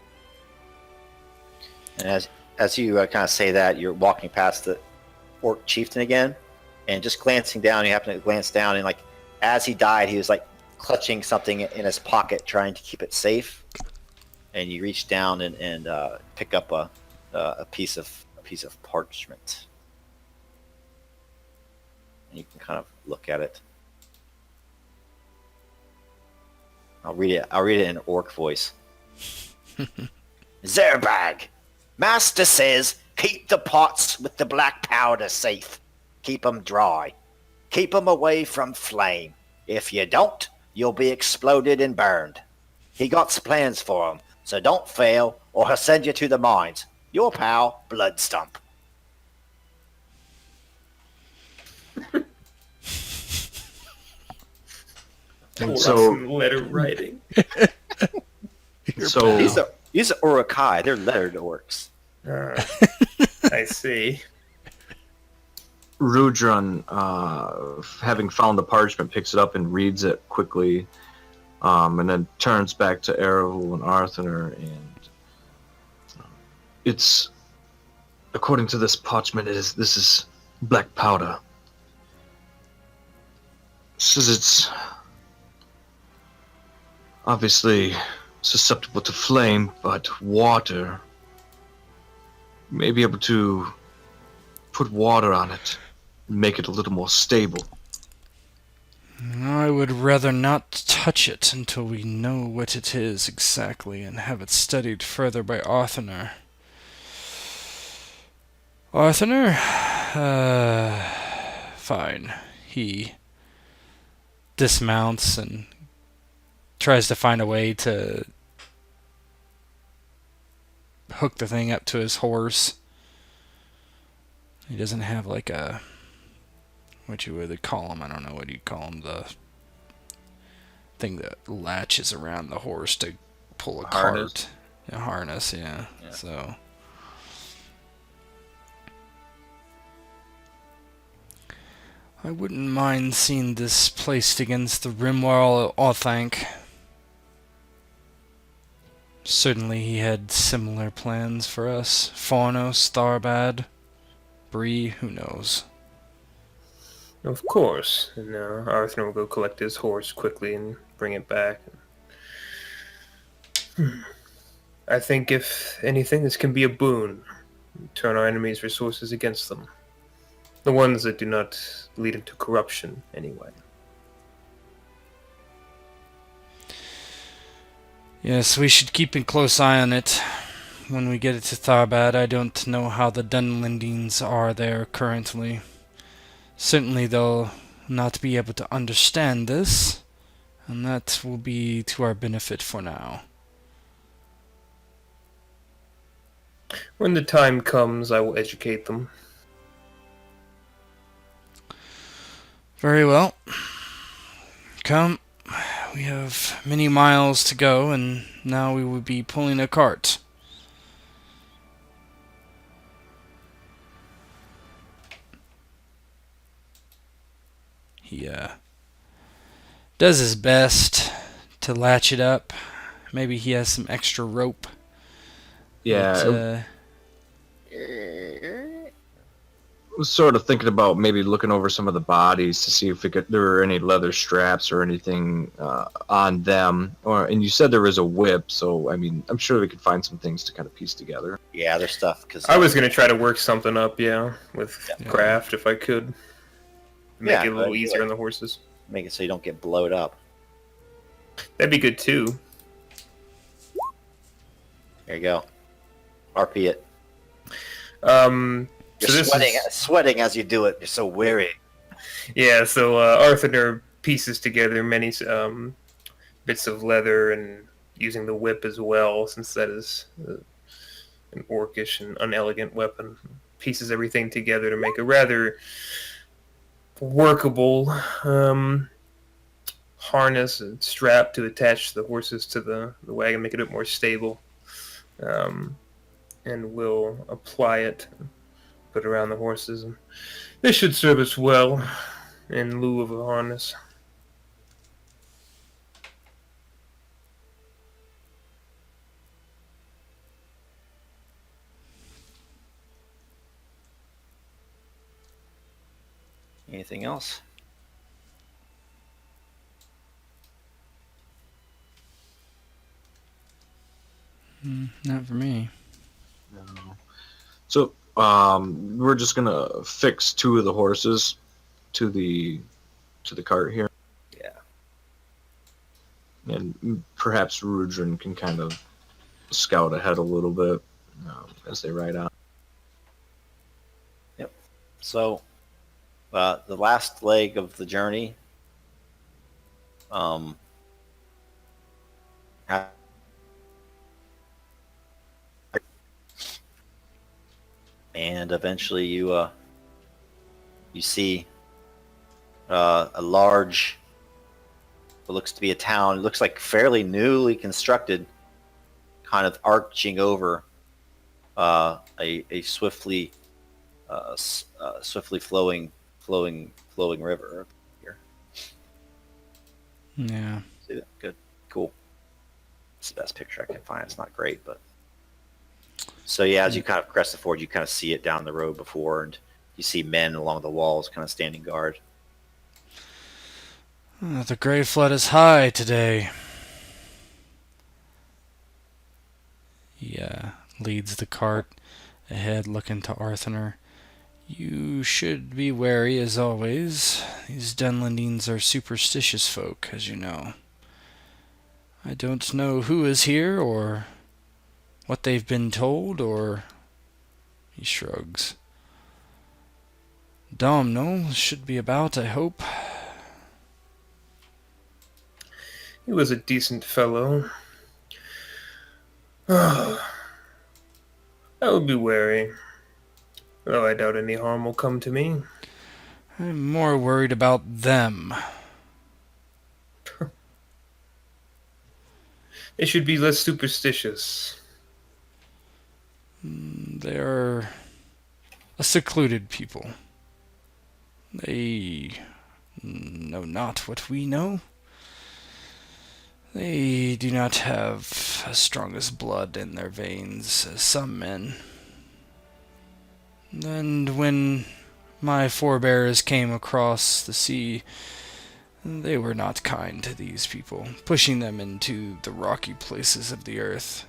And as you kind of say that, you're walking past the orc chieftain again, and just glancing down, you happen to glance down, and like as he died, he was like clutching something in his pocket, trying to keep it safe. And you reach down and pick up a piece of parchment, and you can kind of look at it. I'll read it in orc voice. Zerbag, Master says keep the pots with the black powder safe. Keep 'em dry. Keep 'em away from flame. If you don't, you'll be exploded and burned. He got plans for 'em, so don't fail or he'll send you to the mines. Your pal, Bloodstump. And Some letter writing. so These are Uruk-Hai. They're lettered orcs. I see. Rudhron, having found the parchment, picks it up and reads it quickly, and then turns back to Aravule and Arthanur, and it's, according to this parchment, this is black powder. It says it's obviously susceptible to flame, but water. You may be able to put water on it and make it a little more stable. I would rather not touch it until we know what it is exactly and have it studied further by Arthanur. Arthanur? Fine. He dismounts and tries to find a way to hook the thing up to his horse. He doesn't have like a, what you would call him, I don't know what you call him, the thing that latches around the horse to pull a cart. A harness, yeah. So I wouldn't mind seeing this placed against the rim wall, I think. Certainly he had similar plans for us. Fornos, Tharbad, Bree, who knows? Of course. And Arthanur will go collect his horse quickly and bring it back. I think, if anything, this can be a boon. Turn our enemies' resources against them. The ones that do not lead into corruption, anyway. Yes, we should keep a close eye on it when we get it to Tharbad. I don't know how the Dunlendings are there currently. Certainly they'll not be able to understand this, and that will be to our benefit for now. When the time comes, I will educate them. Very well. Come. We have many miles to go, and now we will be pulling a cart. He does his best to latch it up. Maybe he has some extra rope. Yeah. I was sort of thinking about maybe looking over some of the bodies to see if there were any leather straps or anything on them. And you said there was a whip, so I mean, I'm sure we could find some things to kind of piece together. Yeah, there's stuff. Cause I was going to try to work something up, with craft if I could. Make it a little easier on the horses. Make it so you don't get blowed up. That'd be good too. There you go. RP it. You're sweating as you do it. You're so weary. Yeah, so Arthanur pieces together many bits of leather and using the whip as well, since that is an orcish and unelegant weapon. Pieces everything together to make a rather workable harness and strap to attach the horses to the wagon, make it a bit more stable. And we'll apply it, put it around the horses, and this should serve us well in lieu of a harness. Anything else? Not for me. No. So we're just gonna fix 2 of the horses to the cart here. Yeah. And perhaps Rudhron can kind of scout ahead a little bit as they ride out. Yep. So The last leg of the journey. Um, ha- and eventually you see a large, what looks to be a town. It looks like fairly newly constructed, kind of arching over a swiftly swiftly flowing river here. Yeah. See that? Good, cool. It's the best picture I can find. It's not great, but so yeah, as you kind of crest the ford, you kind of see it down the road before, and you see men along the walls, kind of standing guard. The Grey Flood is high today. He leads the cart ahead, looking to Arthanur. You should be wary as always. These Dunlandines are superstitious folk, as you know. I don't know who is here, or what they've been told, or... He shrugs. Domno should be about, I hope. He was a decent fellow. I would be wary, though I doubt any harm will come to me. I'm more worried about them. They should be less superstitious. They're a secluded people. They know not what we know. They do not have as strong as blood in their veins as some men. And when my forebears came across the sea, they were not kind to these people, pushing them into the rocky places of the earth.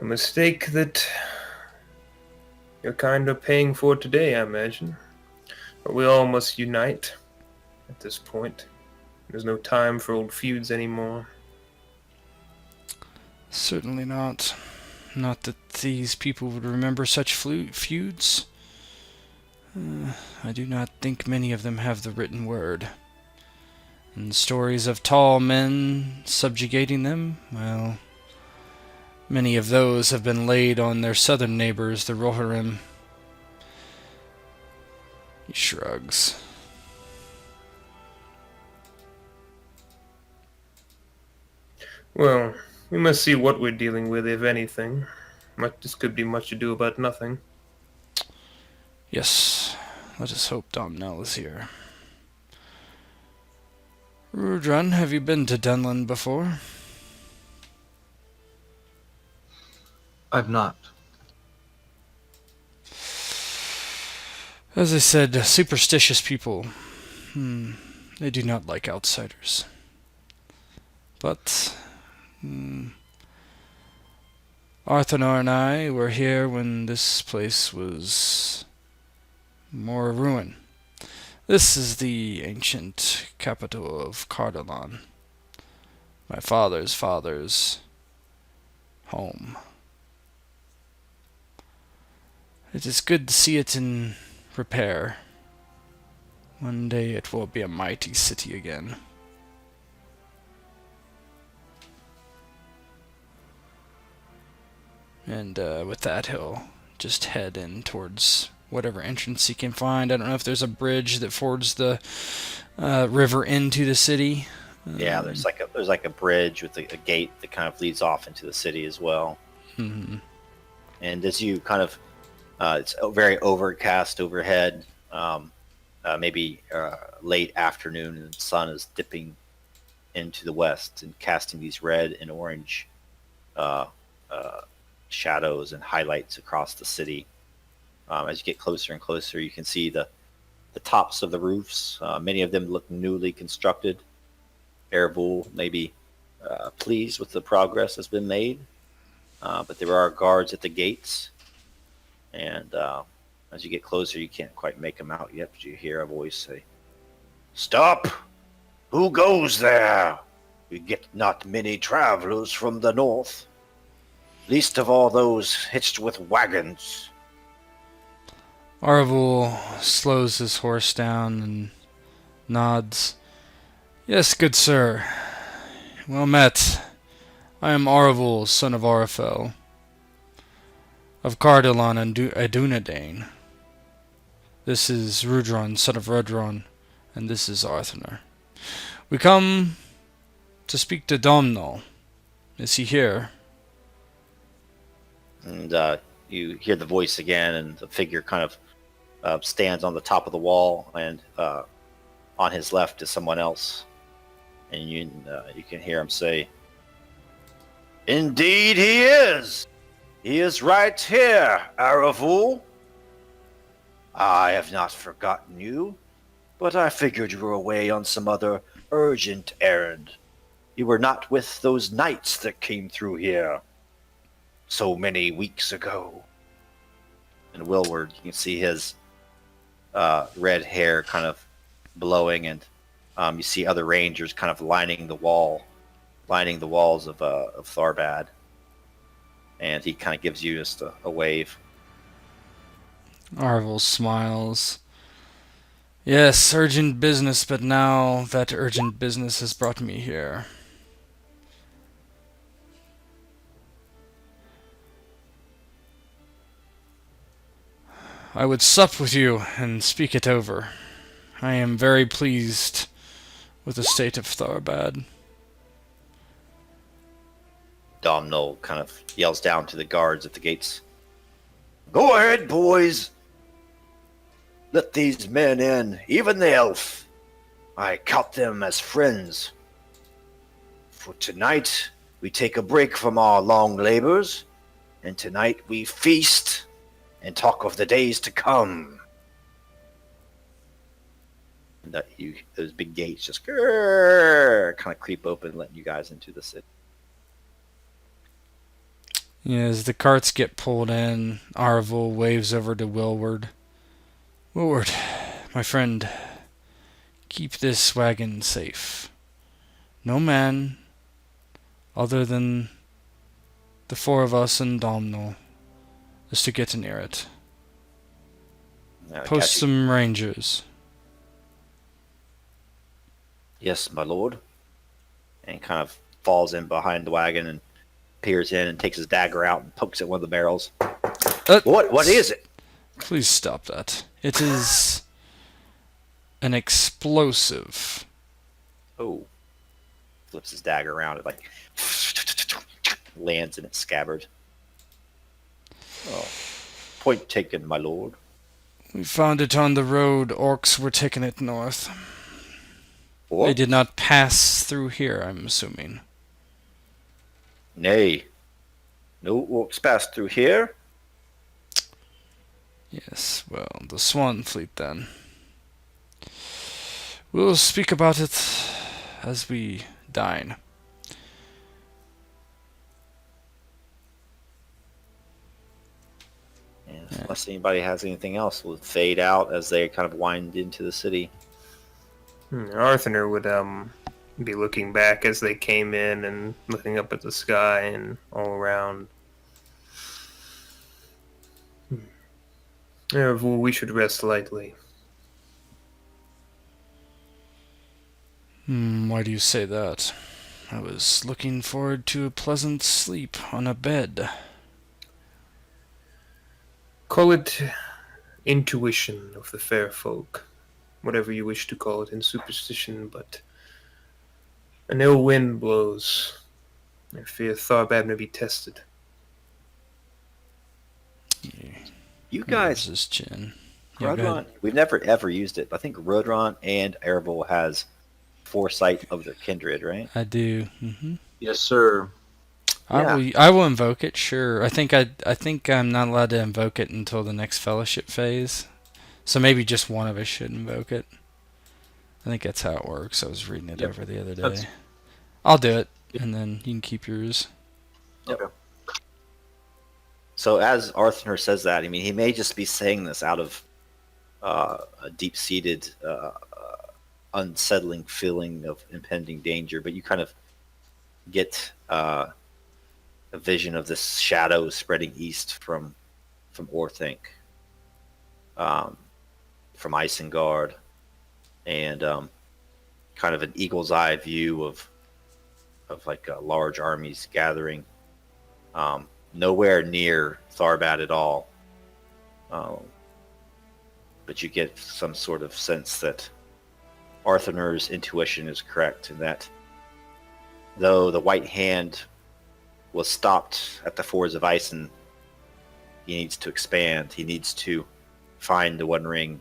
A mistake that your kind are paying for today, I imagine. But we all must unite at this point. There's no time for old feuds anymore. Certainly not. Not that these people would remember such feuds. I do not think many of them have the written word. And stories of tall men subjugating them, well, many of those have been laid on their southern neighbors, the Rohirrim. He shrugs. Well, we must see what we're dealing with, if anything. This could be much ado about nothing. Yes, let us hope Domhnall is here. Rudhron, have you been to Dunland before? I've not. As I said, superstitious people. They do not like outsiders. But Arthanur and I were here when this place was more a ruin. This is the ancient capital of Cardolan. My father's home. It is good to see it in repair. One day it will be a mighty city again. And with that, he'll just head in towards whatever entrance he can find. I don't know if there's a bridge that fords the river into the city. Yeah, there's like a bridge with a gate that kind of leads off into the city as well. Mm-hmm. And as you kind of, it's very overcast overhead. Maybe late afternoon, and the sun is dipping into the west and casting these red and orange shadows and highlights across the city. As you get closer and closer, you can see the tops of the roofs. Many of them look newly constructed. Aravule may be pleased with the progress that's been made, but there are guards at the gates. And as you get closer, you can't quite make them out yet, but you hear a voice say, Stop! Who goes there? We get not many travelers from the north. Least of all those hitched with wagons. Aravule slows his horse down and nods. Yes, good sir. Well met. I am Aravule, son of Arafel, of Cardolan and Adunadain. This is Rudhron, son of Rudhron, and this is Arthanur. We come to speak to Domhnall. Is he here? And you hear the voice again, and the figure kind of stands on the top of the wall, and on his left is someone else. And you can hear him say, Indeed he is. He is right here, Aravule. I have not forgotten you, but I figured you were away on some other urgent errand. You were not with those knights that came through here so many weeks ago. and Willward, you can see his red hair kind of blowing, and you see other rangers kind of lining the walls of Tharbad. And he kind of gives you just a wave. Arvil smiles. Yes, urgent business, but now that urgent business has brought me here. I would sup with you and speak it over. I am very pleased with the state of Tharbad. Domhnall kind of yells down to the guards at the gates. Go ahead, boys. Let these men in, even the elf. I count them as friends. For tonight, we take a break from our long labors, and tonight we feast and talk of the days to come. And those big gates just kind of creep open, letting you guys into the city. Yeah, as the carts get pulled in, Aravule waves over to Willward. Willward, my friend, keep this wagon safe. No man, other than the four of us and Domhnall, is to get near it. Post some rangers. Yes, my lord. And he kind of falls in behind the wagon and peers in and takes his dagger out and pokes at one of the barrels. What is it? Please stop that. It is an explosive. Oh. Flips his dagger around. It like lands in its scabbard. Oh. Point taken, my lord. We found it on the road. Orcs were taking it north. What? They did not pass through here, I'm assuming. Nay. No orcs passed through here. Yes, well, the Swan Fleet then. We'll speak about it as we dine. And unless anybody has anything else, we'll fade out as they kind of wind into the city. Arthanur would be looking back as they came in and looking up at the sky and all around. Well, we should rest lightly. Why do you say that? I was looking forward to a pleasant sleep on a bed. Call it intuition of the fair folk, whatever you wish to call it in superstition, but an ill wind blows. I fear Tharbad may be tested. You guys, His chin. Yeah, go Rudhron, ahead. we've never ever used it. But I think Rudhron and Aravule has foresight of their kindred, right? I do. Yes, sir. I will invoke it. Sure. I think I'm not allowed to invoke it until the next fellowship phase. So maybe just one of us should invoke it. I think that's how it works. I was reading it over the other day. I'll do it, and then you can keep yours. Yep. Okay. So as Arthanur says that, I mean, he may just be saying this out of a deep-seated, unsettling feeling of impending danger, but you kind of get a vision of this shadow spreading east from Orthanc, from Isengard, and kind of an eagle's eye view of like large armies gathering. Nowhere near Tharbad at all, but you get some sort of sense that Arthanur's intuition is correct, and that though the White Hand was stopped at the Fords of Isen, he needs to expand. He needs to find the One Ring.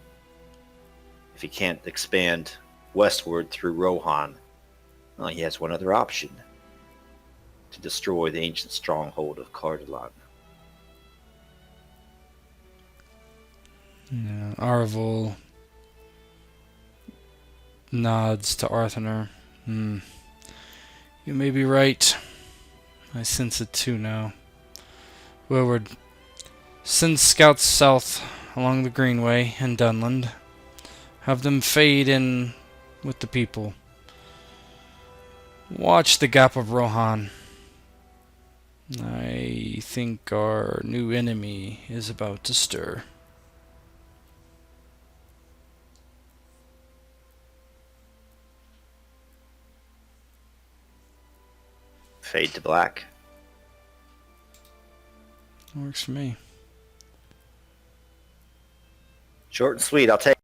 If he can't expand westward through Rohan, well, he has one other option: to destroy the ancient stronghold of Cardolan. Yeah, Aravule nods to Arthanur. You may be right. I sense it too now. Willward, send scouts south along the Greenway and Dunland. Have them fade in with the people. Watch the Gap of Rohan. I think our new enemy is about to stir. Fade to black. Works for me. Short and sweet. I'll take